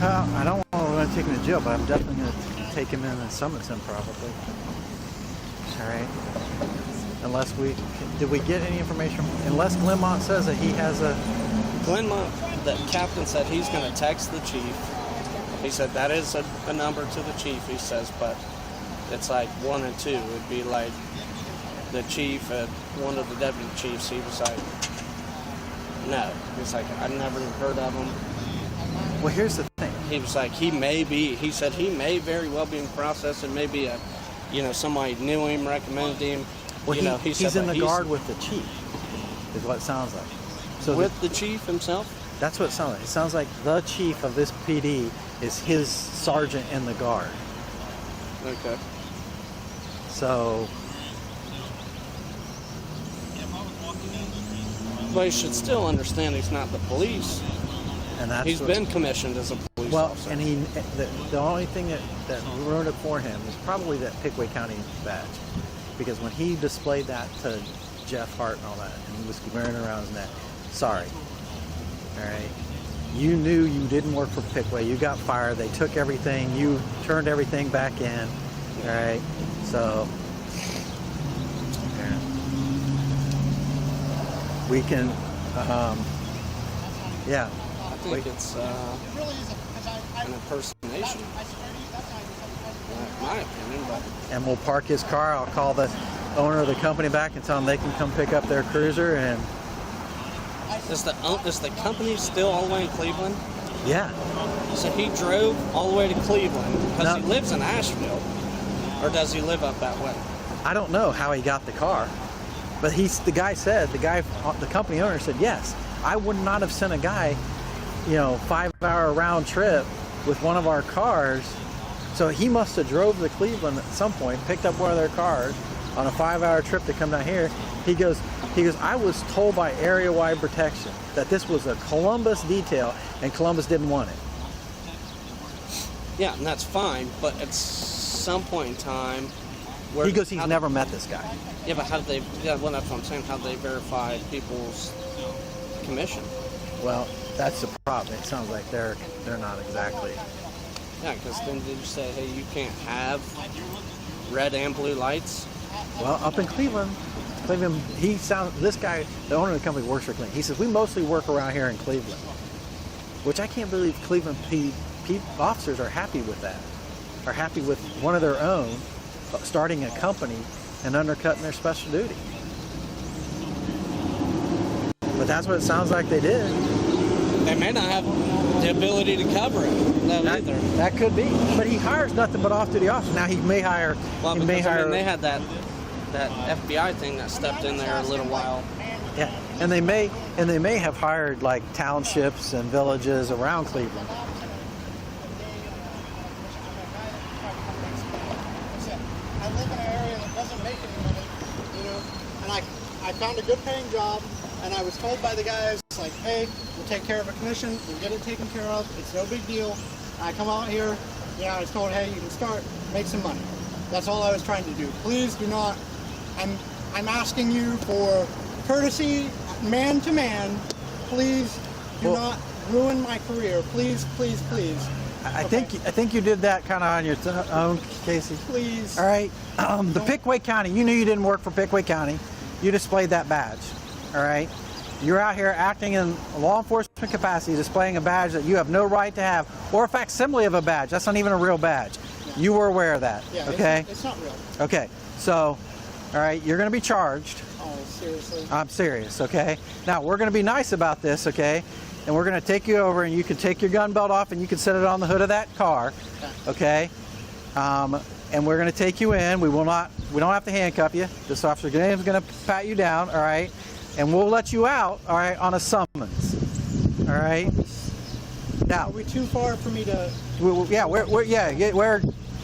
I don't want to take him to jail, but I'm definitely going to take him in and summons him probably. All right. Unless did we get any information? Unless Glenmont says that he has a... Glenmont, the captain said he's going to text the chief. He said that is a number to the chief, he says, but it's like 1 and 2. It'd be like the chief and one of the deputy chiefs. He was like, no. He's like, I never heard of him. Well, here's the thing. He was like, he said he may very well be in process, and maybe somebody knew him, recommended him. Well, he's in the guard with the chief, is what it sounds like. So with the chief himself? That's what it sounds like. It sounds like the chief of this PD is his sergeant in the guard. Okay. So... But he should still understand he's not the police. And he's been commissioned as a police officer. And the only thing that ruined it for him is probably that Pickaway County badge. Because when he displayed that to Jeff Hart and all that, and he was wearing it around his neck, sorry. All right. You knew you didn't work for Pickaway. You got fired. They took everything. You turned everything back in. All right. So, yeah. We can, yeah. I think it's an impersonation, in my opinion. But. And we'll park his car. I'll call the owner of the company back and tell them they can come pick up their cruiser. And is the company still all the way in Cleveland? Yeah. So he drove all the way to Cleveland because he lives in Asheville, or does he live up that way? I don't know how he got the car, but the company owner said yes. I would not have sent a guy, 5-hour round trip with one of our cars. So he must have drove to Cleveland at some point, picked up one of their cars on a 5-hour trip to come down here. He goes, I was told by area-wide protection that this was a Columbus detail and Columbus didn't want it. Yeah, and that's fine, but at some point in time, he goes, he's never met this guy. Yeah, but how did they, that's what I'm saying, how do they verify people's commission? Well, that's the problem. It sounds like they're not exactly. Yeah, because then did you say, hey, you can't have red and blue lights? Well, up in Cleveland, this guy, the owner of the company works for Cleveland. He says, we mostly work around here in Cleveland, which I can't believe Cleveland officers are happy with that, are happy with one of their own starting a company and undercutting their special duty. But that's what it sounds like they did. They may not have the ability to cover it either. That could be. But he hires nothing but off-duty officers. Now he may hire. Well, they had that FBI thing that stepped in there a little while. Yeah, and they may have hired like townships and villages around Cleveland. I live in an area that doesn't make any money, and I found a good paying job, and I was told by the guys, like, hey, we'll take care of a commission, we'll get it taken care of, it's no big deal. I come out here, I was told, hey, you can start, make some money. That's all I was trying to do. Please do not, I'm asking you for courtesy, man to man, please do not ruin my career, please, please, please. I think you did that kind of on your own, Casey. Please. All right. The Pickaway County, you knew you didn't work for Pickaway County. You displayed that badge. All right. You're out here acting in law enforcement capacity, displaying a badge that you have no right to have, or a facsimile of a badge. That's not even a real badge. Yeah. You were aware of that. Yeah, okay. It's not real. Okay. So, all right, you're going to be charged. Oh, seriously? I'm serious. Okay. Now we're going to be nice about this. Okay. And we're going to take you over, and you can take your gun belt off, and you can set it on the hood of that car, okay? And we're going to take you in. We don't have to handcuff you. This officer is going to pat you down, all right? And we'll let you out, all right, on a summons, all right? Now, are we too far for me to? We're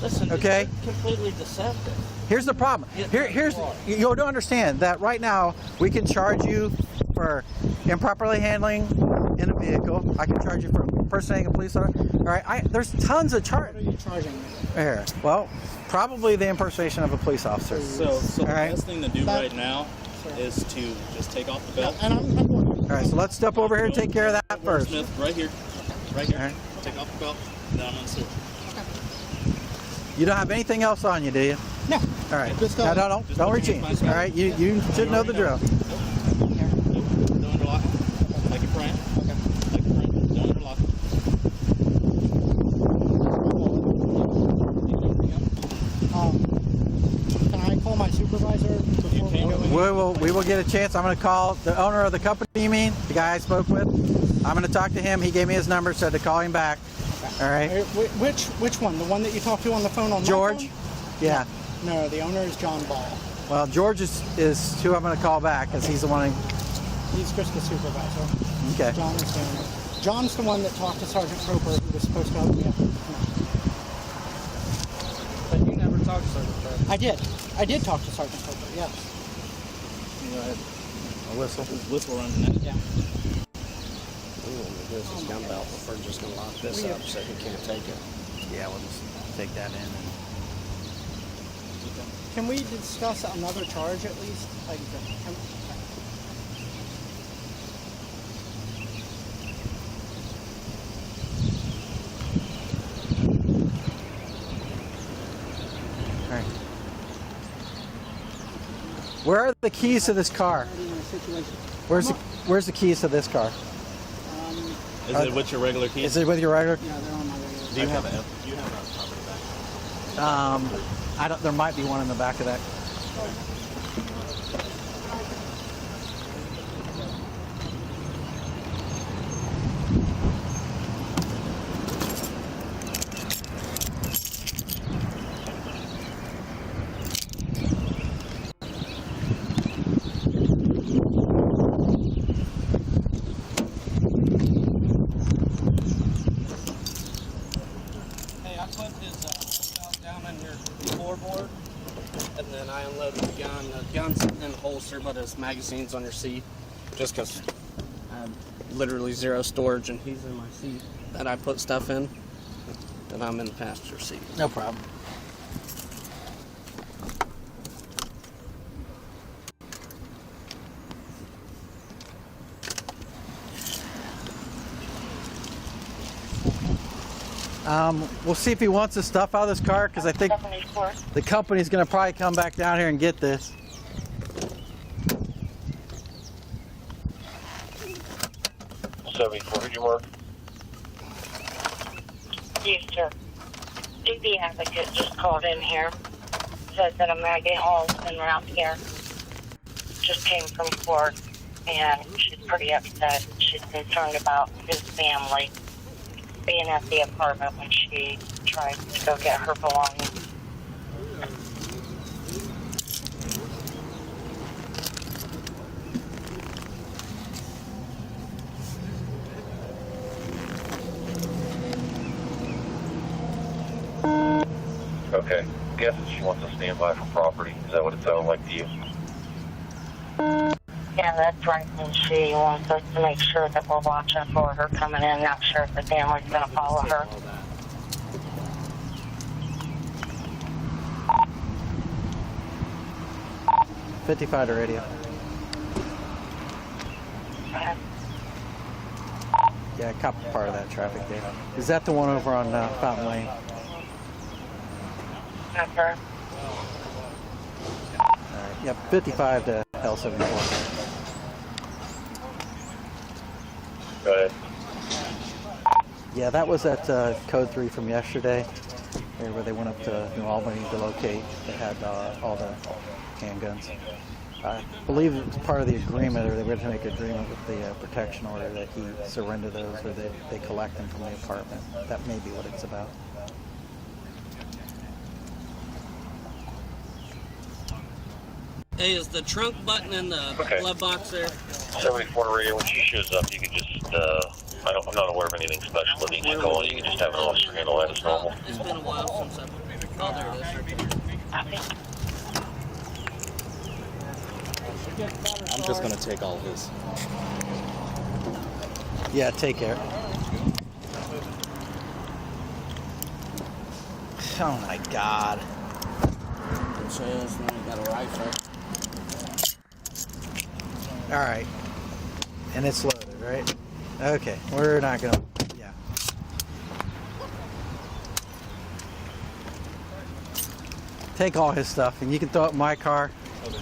Listen, okay. It's completely deceptive. Here's the problem. You don't understand that right now we can charge you for improperly handling in a vehicle. I can charge you for impersonating a police officer. All right, there's tons of charges. What are you charging me? Here, well, probably the impersonation of a police officer. So the best thing to do right now is to just take off the belt. And I'm going. All right, so let's step over here and take care of that first. Smith, right here. Right here. All right. take off the belt, then I'm gonna search. You don't have anything else on you, do you? No. All right. Just, No, don't reach in. All right. You should know the drill. Don't interlock. Like your friend. Okay. Like your friend. Don't interlock. Can I call my supervisor before We will get a chance. I'm going to call the owner of the company, you mean? The guy I spoke with. I'm going to talk to him. He gave me his number, said to call him back. All right. Which one? The one that you talked to on the phone on George? my phone? Yeah. No, the owner is John Ball. Well, George is who I'm going to call back because he's the one. He's just the supervisor. Okay. John is the owner. John's the one that talked to Sergeant Proper, who was supposed to help me out. But you never talked to Sergeant Proper. I did talk to Sergeant Proper, yes. Go ahead. A whistle. Whistle runs in it. Yeah. We want to do his gun belt, but we're just going to lock this up so he can't take it. Yeah, we'll just take that in. Can we discuss another charge at least? Like, All right. Where are the keys to this car? Where's the keys to this car? Is it with your regular keys? Is it with your regular? Yeah, they're on my regular. Do you have a property back? I don't. There might be one in the back of that. Hey, I put his belt down in your floorboard, and then I unloaded the gun. The gun's in the holster, but his magazine's on your seat, just because I have literally zero storage, and he's in my seat that I put stuff in, and I'm in the passenger seat. No problem. We'll see if he wants his stuff out of this car because I think the company's going to probably come back down here and get this. Who'd you mark? Yes, sir. DB advocate just called in here. Said that a Maggie Hall's been around here. Just came from court, and she's pretty upset. She's concerned about his family being at the apartment when she tried to go get her belongings. Okay. Guessing she wants to stand by for property. Is that what it sounded like to you? Yeah, that's right. And she wants us to make sure that we're watching for her coming in. Not sure if the family's going to follow her. $55 to radio. Yeah, I copped part of that traffic there. Is that the one over on Fountain Lane? Yes, sir. All right. Yep, 55 to L74. Go ahead. Yeah, that was at Code 3 from yesterday, where they went up to New Albany to locate. They had all the handguns. I believe it was part of the agreement, or they were going to make an agreement with the protection order that he surrender those, or they collect them from the apartment. That may be what it's about. Hey, is the trunk button in the glove box there? 74 radio, when she shows up, you can just, I'm not aware of anything special that needs to go on. You can just have an officer handle that as normal. It's been a while since I've... Oh, there it is. I'm just gonna take all his. Yeah, take care. Oh my God. It says when you got a rifle. All right. And it's loaded, right? Okay. We're not gonna, yeah. take all his stuff, and you can throw it in my car. Okay.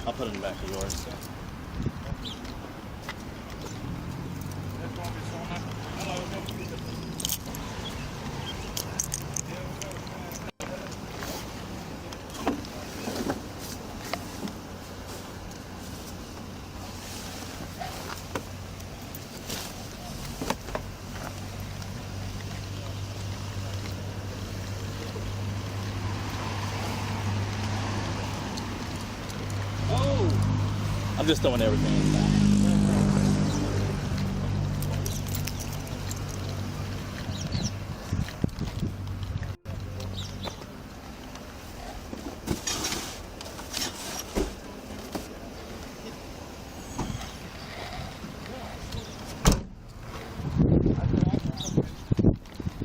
I'll put it in the back of yours. I'm just throwing everything in there.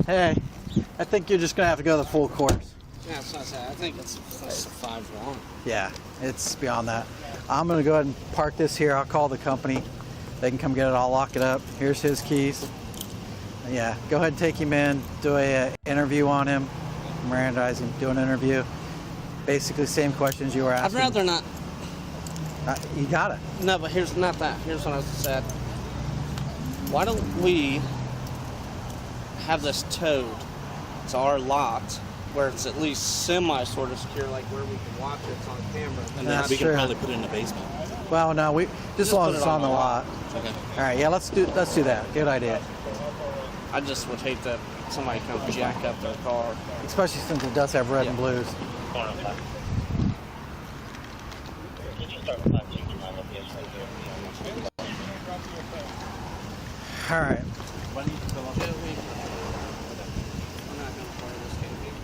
Hey, I think you're just gonna have to go the full course. Yeah, that's what I said. I think it's a 5-1. Yeah, it's beyond that. I'm gonna go ahead and park this here. I'll call the company. They can come get it. I'll lock it up. Here's his keys. Yeah, go ahead and take him in. Do a interview on him. Mirandize him. Do an interview. Basically, same questions you were I'd asking. rather not. You got it. No, but here's not that. Here's what I said. Why don't we have this towed to our lot where it's at least semi sort of secure, like where we can watch it, it's on camera. And then then we can probably put it in the basement. Well, no, we just as long as it's on the lot. Okay. All right, yeah, let's do that. Good idea. I just would hate that somebody come jack up their car. Especially since it does have red and blues. All right. I'm not going to play this game.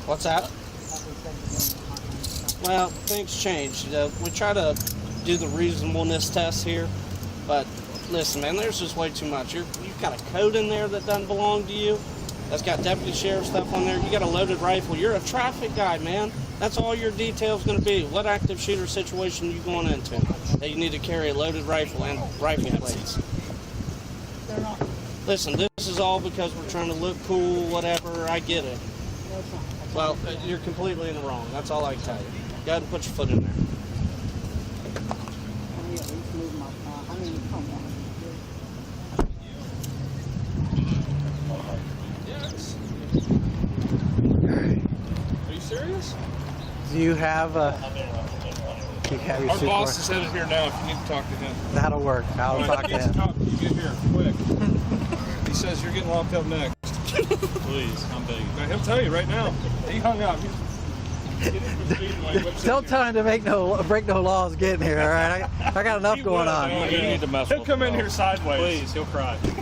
What's that? Well, things change. We try to do the reasonableness test here, but listen, man, there's just way too much. You've got a code in there that doesn't belong to you. That's got deputy sheriff stuff on there. You got a loaded rifle. You're a traffic guy, man. That's all your detail's going to be. What active shooter situation you going into that you need to carry a loaded rifle and rifle plates? Listen, this is all because we're trying to look cool, whatever. I get it. Well, you're completely in the wrong. That's all I can tell you. Go ahead and put your foot in there. Yes. Are you serious? Do you have your Our suit boss for- is headed here now if you need to talk to him. That'll work. I'll talk to him. You get here quick. He says you're getting locked up next. Please, I'm begging. Now, he'll tell you right now. He hung up. Don't tell him to break no laws getting here, all right? I got enough going on. You need to mess He'll with come him. in here sideways. Please, he'll cry. He's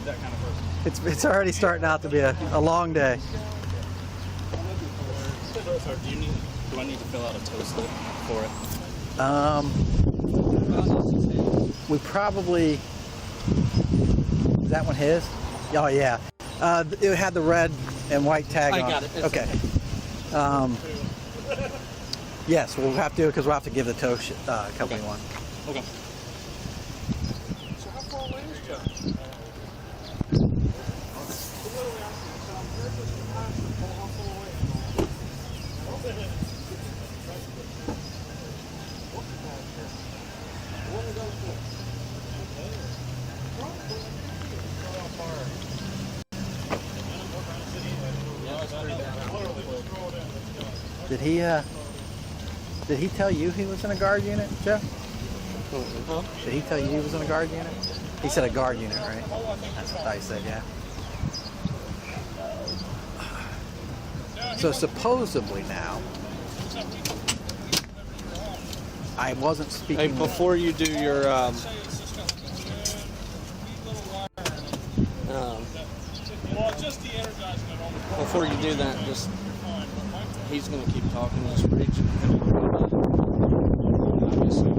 that kind of person. It's already starting out to be a long day. Sir, do I need to fill out a tow slip for it? We probably, is that one his? Oh yeah. It had the red and white tag on. I got it. It's Okay. Yes, we'll have to because we'll have to give the tow company one. Okay. So how far away is you? Did he tell you he was in a guard unit, Joe? Huh? Did he tell you he was in a guard unit? He said a guard unit, right? That's what I said, yeah. So supposedly now, I wasn't speaking. Hey, before you do your before you do that, just he's gonna keep talking. Just reach. Obviously.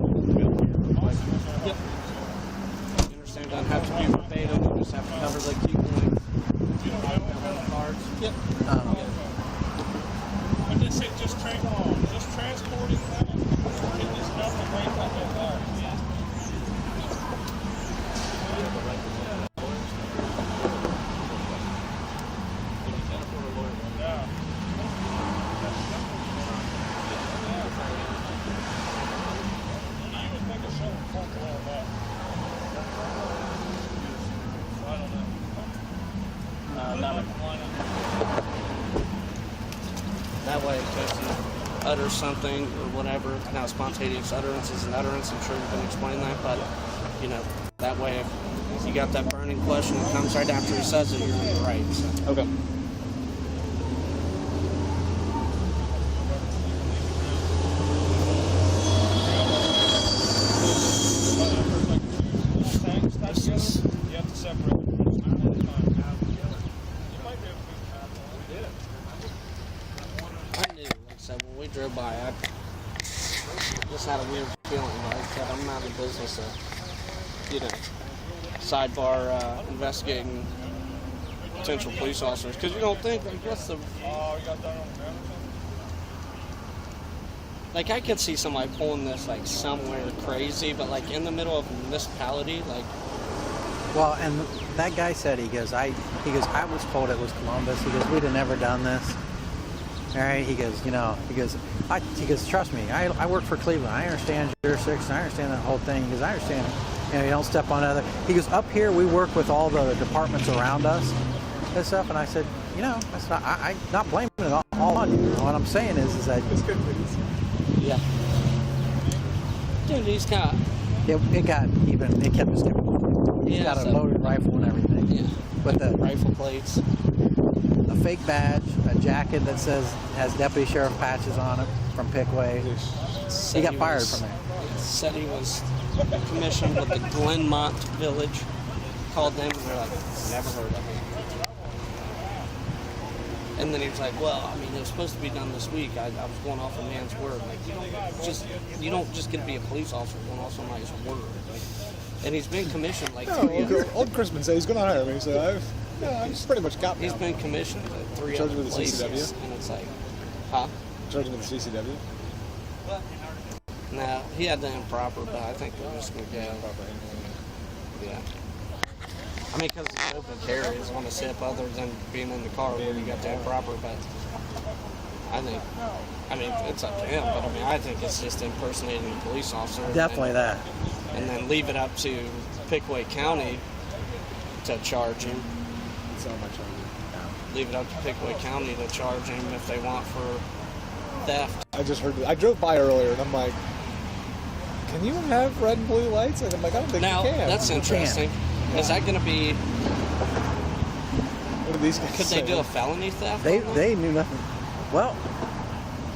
have to cover the key points. Cards. Yep. When they say just transporting that, it's nothing right like that. That way, in case you utter something or whatever. Now, spontaneous utterance is an utterance. I'm sure you can explain that, but you know, that way, if you got that burning question that comes right after he says it, you're going to be right. So. Okay. You have to separate. I knew, like I said, when we drove by, I just had a weird feeling like that I'm not in business of, you know, sidebar investigating potential police officers. Because you don't think, like, what's the... Like, I could see somebody pulling this, like, somewhere crazy, but, like, in the middle of a municipality, like... Well, and that guy said, he goes, I was told it was Columbus. He goes, we'd have never done this. All right, he goes, you know, he goes, trust me, I work for Cleveland. I understand jurisdiction. I understand that whole thing. He goes, I understand, you know, you don't step on other. He goes, up here, we work with all the departments around us and stuff. And I said, you know, that's not, I'm not blaming it all on you. What I'm saying is that. It's good. Yeah. Dude, he's got... It kept just getting. He's got a loaded rifle and everything. Yeah. With the rifle plates. A fake badge, a jacket that has deputy sheriff patches on it from Pickway. He got fired from there. Said he was commissioned with the Glenmont Village. Called them and they're like, never heard of him. And then he was like, well, I mean, it was supposed to be done this week. I was going off a man's word. Like, you don't just get to be a police officer going off somebody's word. Like, and he's been commissioned like 3 years. Old Crispin said he's going to hire me, so I've pretty much got me. He's been commissioned at 3 other places. And it's like, huh? Charging with the CCW? No, he had the improper, but I think we're just going to go. Yeah. I mean, because it's open carry is on a sip other than being in the car where you got the improper, but I mean, it's up to him, but I mean, I think it's just impersonating a police officer. Definitely that. And then leave it up to Pickaway County to charge him. That's not my charge. Leave it up to Pickaway County to charge him if they want for theft. I just heard, I drove by earlier and I'm like, can you have red and blue lights? And I'm like, I don't think now, you can. That's interesting. Is that going to be... What are these guys Could saying? they do a felony theft? They knew nothing. Well,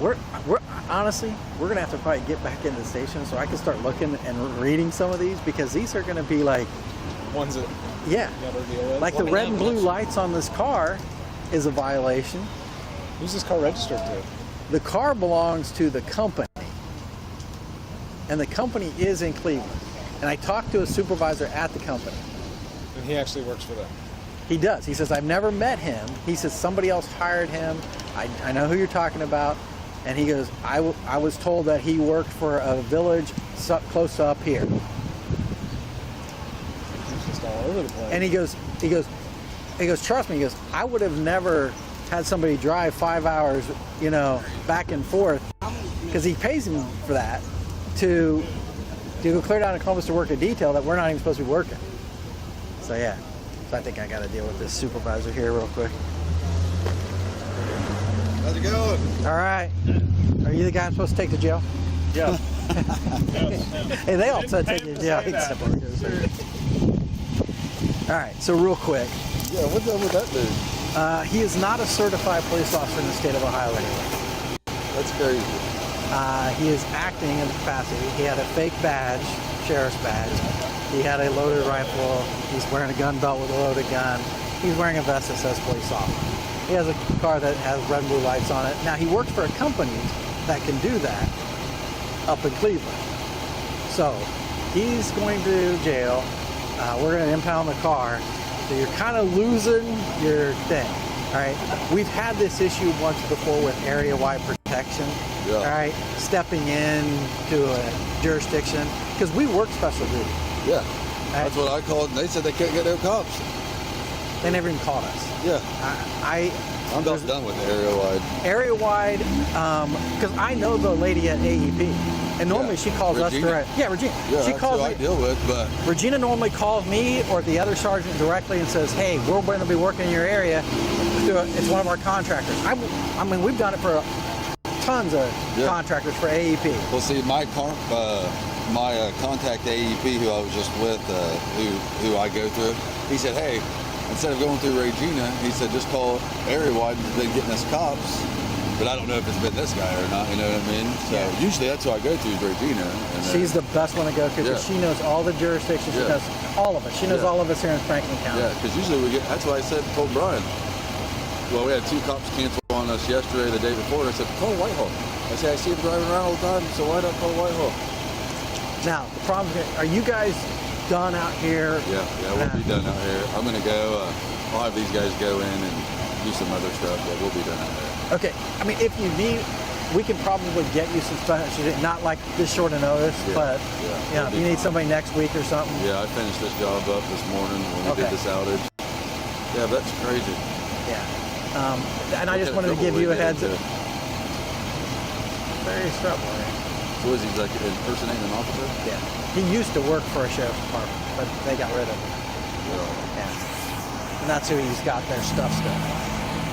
we're honestly, we're going to have to probably get back into the station so I can start looking and reading some of these, because these are going to be like... Ones that yeah. you gotta deal with. Like the red and blue lights on this car is a violation. Who's this car registered to? The car belongs to the company. And the company is in Cleveland. And I talked to a supervisor at the company. And he actually works for them. He does. He says, I've never met him. He says, somebody else hired him. I know who you're talking about. And he goes, I was told that he worked for a village close to up here. He's just all over the place. And he goes, trust me, he goes, I would have never had somebody drive 5 hours, you know, back and forth, because he pays him for that, to go clear down to Columbus to work a detail that we're not even supposed to be working. So yeah, so I think I got to deal with this supervisor here real quick. How's it going? All right. Are you the guy I'm supposed to take to jail? Yeah. Hey, they all said take you to jail. All right, so real quick. Yeah, what's up with that dude? He is not a certified police officer in the state of Ohio anyway. That's crazy. He is acting in the capacity. He had a fake badge, sheriff's badge. He had a loaded rifle. He's wearing a gun belt with a loaded gun. He's wearing a vest that says police officer. He has a car that has red and blue lights on it. Now, he works for a company that can do that up in Cleveland. So, he's going to jail. We're going to impound the car. So you're kind of losing your thing. All right. We've had this issue once before with area-wide protection. Yeah. All right. Stepping in to a jurisdiction because we work special duty. Yeah. That's what I called, and they said they couldn't get no cops. They never even called us. Yeah. I'm just done with the area-wide. Area-wide, because I know the lady at AEP, and normally she calls us direct. Yeah, Regina. Yeah, she calls who I deal with, but Regina normally calls me or the other sergeant directly and says, "Hey, we're going to be working in your area. It's one of our contractors." I mean, we've done it for tons of contractors for AEP. Well, see, my contact AEP, who I was just with, who I go through, he said, "Hey, instead of going through Regina," he said, "just call area-wide. They're getting us cops." But I don't know if it's been this guy or not, you know what I mean? So usually that's who I go to is Regina. And she's the best one to go to because she knows all the jurisdictions. She knows all of it. She knows all of us here in Franklin County. Yeah, because usually we get, that's why I told Brian, well, we had 2 cops cancel on us yesterday, the day before, and I said, call Whitehall. I said, I see him driving around all the time, so why not call Whitehall? Now, the problem is, are you guys done out here? Yeah, we'll be done out here. I'm going to go, I'll have these guys go in and do some other stuff, but we'll be done out there. Okay, I mean, if you need, we can probably get you some stuff, not like this short of notice, but you know, if you need somebody next week or something. Yeah, I finished this job up this morning when we did this outage. Yeah, that's crazy. Yeah, and I just wanted to give you a heads up. Very trouble. So is he like impersonating an officer? Yeah. He used to work for a sheriff's department, but they got rid of him. Yeah. And that's who he's got their stuff still.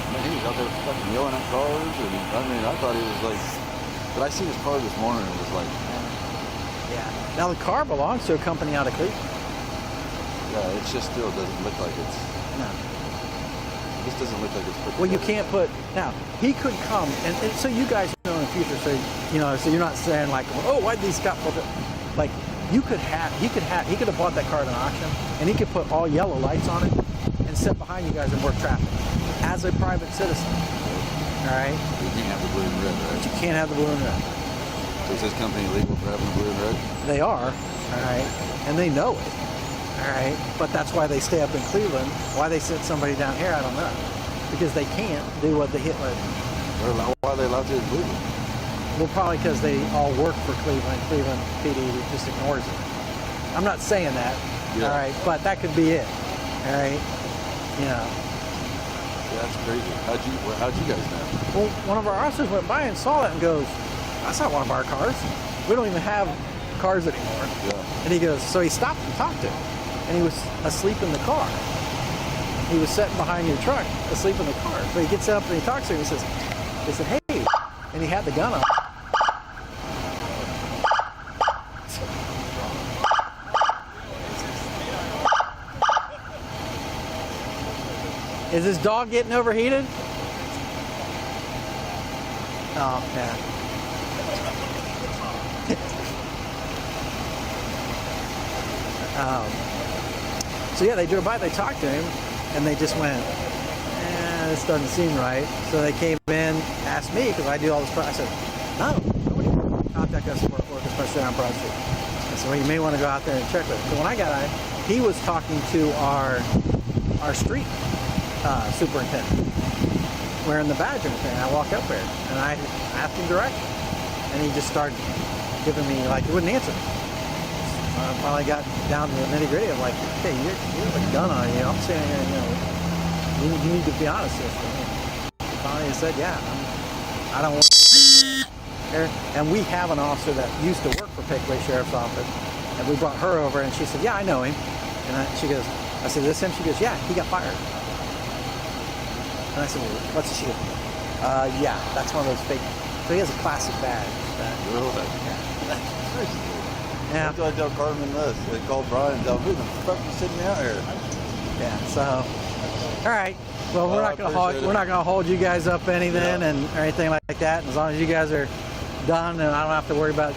Man, he was out there fucking yelling at cars, and I mean, I thought he was like, but I seen his car this morning and it was like, yeah. Now the car belongs to a company out of Cleveland. Yeah, it just still doesn't look like it's. No. This doesn't look like it's put well, you can't put, now, he could come, and so you guys know in the future, so, you know, so you're not saying like, oh, why'd these cops, like, he could have bought that car at an auction, and he could put all yellow lights on it, and sit behind you guys and work traffic, as a private citizen, all right? You can't have the blue and red, right? But you can't have the blue and red. So is this company legal for having the blue and red? They are, all right, and they know it. All right, but that's why they stay up in Cleveland. Why they sent somebody down here, I don't know. Because they can't do what the Hitler. Why are they allowed to in Cleveland? Well, probably because they all work for Cleveland. Cleveland PD just ignores it. I'm not saying that. All right, but that could be it. All right, you know. Yeah, that's crazy. How'd you guys know? Well, one of our officers went by and saw that and goes, "That's not one of our cars. We don't even have cars anymore." Yeah. And he goes, so he stopped and talked to him. And he was asleep in the car. He was sitting behind your truck, asleep in the car. So he gets up and he talks to him. He said, "Hey," and he had the gun on. Is this dog getting overheated? Oh, yeah. So yeah, they drove by, they talked to him, and they just went, this doesn't seem right. So they came in, asked me, because I do all this. I said, no, nobody contact us for work, especially on Broad Street. I said, well, you may want to go out there and check with him. So when I got out, he was talking to our street superintendent, wearing the badge and everything. I walked up there, and I asked him directly, and he just started giving me, like, he wouldn't answer me. I finally got down to the nitty-gritty. I'm like, hey, you have a gun on you. I'm saying, you need to be honest with me. He finally said, yeah, I don't want to. And we have an officer that used to work for Pickaway Sheriff's Office, and we brought her over, and she said, yeah, I know him. And she goes, I said, this him? She goes, yeah, he got fired. And I said, well, what's the shield? Yeah, that's one of those fake. So he has a classic badge. Really? Yeah. Yeah. That's why I tell Carmen this. They call Brian and tell him, who the fuck is sitting out here? Yeah, so, all right. Well, we're not gonna hold you guys up anything and or anything like that. As long as you guys are done, and I don't have to worry about,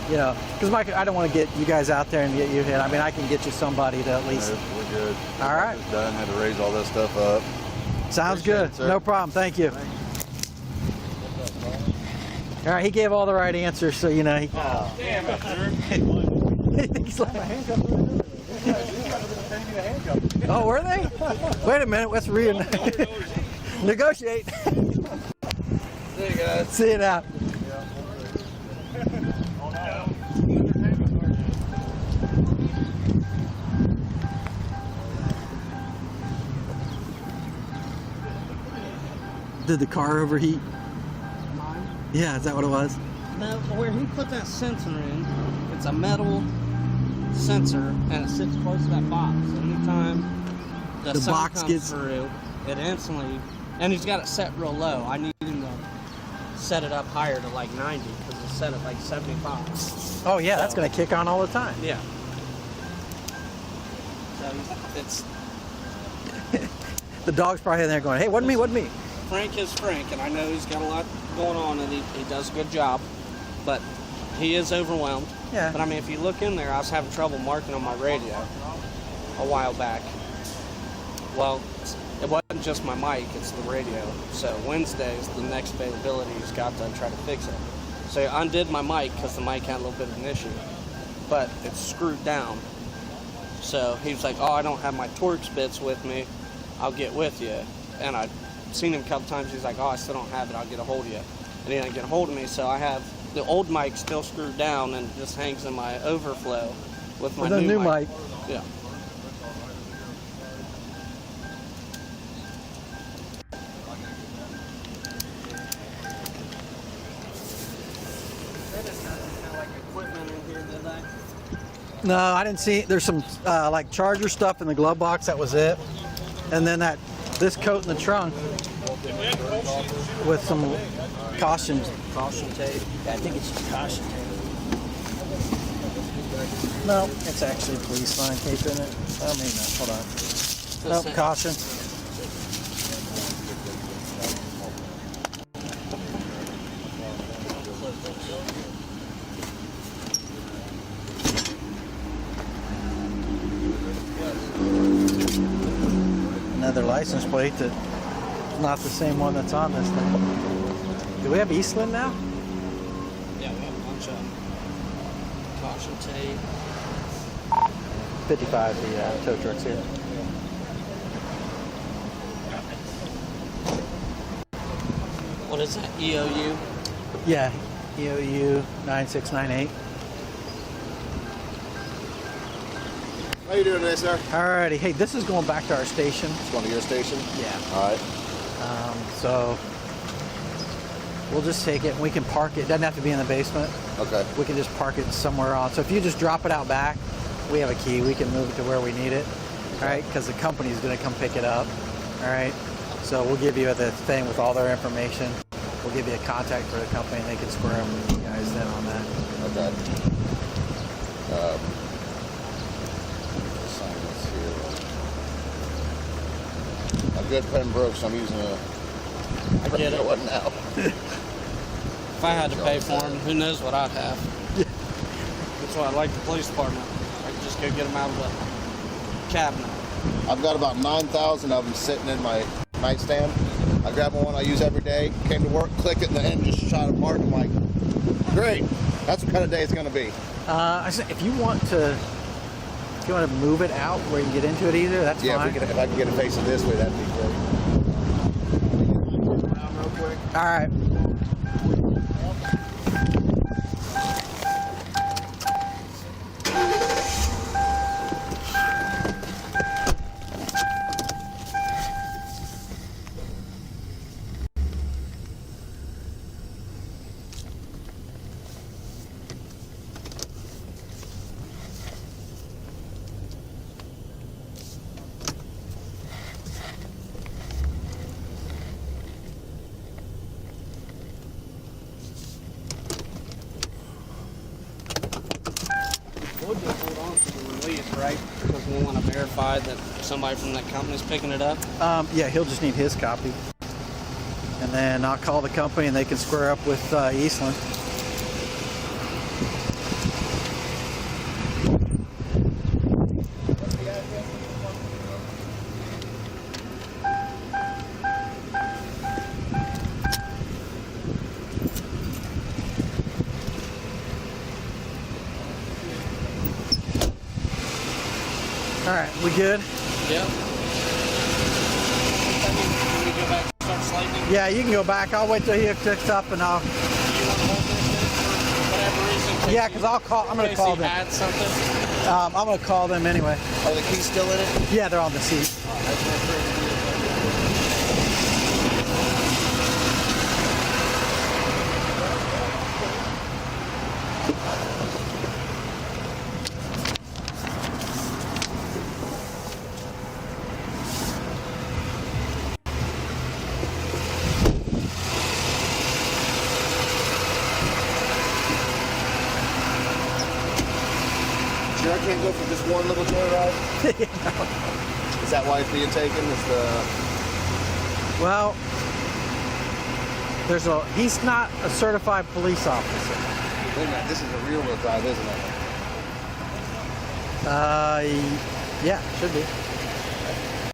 you know, because I don't want to get you guys out there and get you hit. I mean, I can get you somebody to at least. No, we're good. All right. It's done. Had to raise all that stuff up. Sounds good. No problem. Thank you. All right, he gave all the right answers, so you know. He, damn it, sir. He's like, paying me a handcuff. Oh, were they? Wait a minute, let's negotiate. There you guys. See you now. Did the car overheat? Mine? Yeah, is that what it was? No, where he put that sensor in, it's a metal sensor and it sits close to that box. Anytime the sun box comes gets through, it instantly, and he's got it set real low. I need him to set it up higher to like 90 because it's set at like 75. Oh yeah, that's gonna kick on all the time. Yeah. So it's the dog's probably in there going, "Hey, wasn't me, wasn't me." Frank is Frank, and I know he's got a lot going on, and he does a good job, but he is overwhelmed. Yeah. But I mean, if you look in there, I was having trouble marking on my radio a while back. Well, it wasn't just my mic, it's the radio. So Wednesday's the next availability. He's got to try to fix it. So I undid my mic because the mic had a little bit of an issue, but it's screwed down. So he was like, "Oh, I don't have my Torx bits with me. I'll get with you." And I seen him a couple times. He's like, "Oh, I still don't have it. I'll get a hold of you." And he didn't get a hold of me, so I have the old mic still screwed down and it just hangs in my overflow with my new mic. Yeah. No, I didn't see. There's some like charger stuff in the glove box. That was it. And then this coat in the trunk with some caution tape. I think it's just caution tape. No, it's actually police line tape in it. Oh, maybe not. Hold on. Nope, caution. Another license plate that's not the same one that's on this thing. Do we have Eastland now? Yeah, we have a bunch of caution tape. 55, the tow trucks here. What is that? EOU? Yeah, EOU 9698. How you doing today, sir? Alrighty, hey, this is going back to our station. It's going to your station? Yeah. All right. So we'll just take it and we can park it. It doesn't have to be in the basement. Okay. We can just park it somewhere else. So if you just drop it out back, we have a key. We can move it to where we need it. All right, because the company's going to come pick it up. All right. So we'll give you the thing with all their information. We'll give you a contact for the company and they can square up with you guys then on that. Okay. Sign this here. A good pen broke, so I'm using a I get it. one now. If I had to pay for them, who knows what I'd have. Yeah. That's why I like the police department. I can just go get them out of the cabinet. I've got about 9,000 of them sitting in my nightstand. I grab one I use every day, came to work, click it, and the end just shot apart. I'm like, great. That's what kind of day it's going to be. I said, if you want to move it out where you can get into it easier, that's fine. If I can get it facing this way, that'd be great. Real quick. All right. We'll just hold on to the release, right? Because we want to verify that somebody from that company's picking it up. Yeah, he'll just need his copy. And then I'll call the company and they can square up with Eastland. All right, we good? Yep. Can we go back and start slating? Yeah, you can go back. I'll wait till he hooks up and I'll... Do you want to hold this for whatever reason? Yeah, because I'll call... I'm going to call them. Add something? I'm going to call them anyway. Are the keys still in it? Yeah, they're on the seat. Sure, I can't go for just one little joyride? Is that why it's being taken? Is the... Well, he's not a certified police officer. Wait a minute, this is a rear-wheel drive, isn't it? Yeah, should be.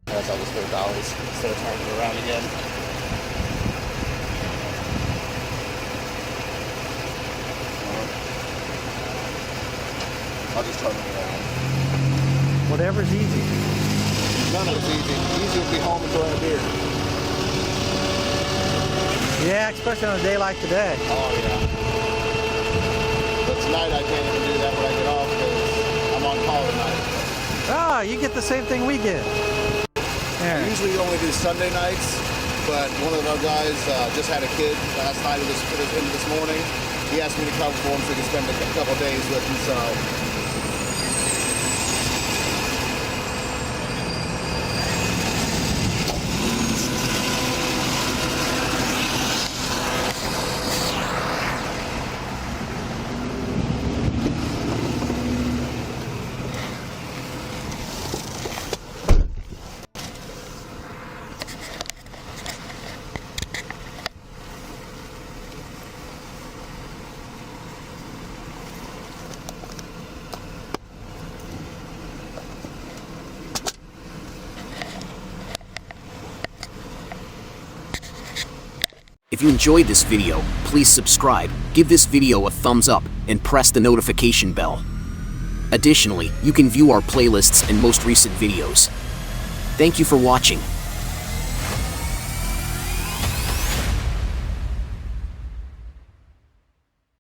That's all just $30 instead of turning it around again. I'll just turn it around. Whatever's easy. None of it's easy. Easy would be home enjoying a beer. Yeah, especially on a day like today. Oh, yeah. But tonight I can't even do that when I get off because I'm on call tonight. Oh, you get the same thing we get. I usually only do Sunday nights, but one of our guys just had a kid last night into this morning. He asked me to cover for him so he could spend a couple days with him, so... If you enjoyed this video, please subscribe, give this video a thumbs up, and press the notification bell. Additionally, you can view our playlists and most recent videos. Thank you for watching.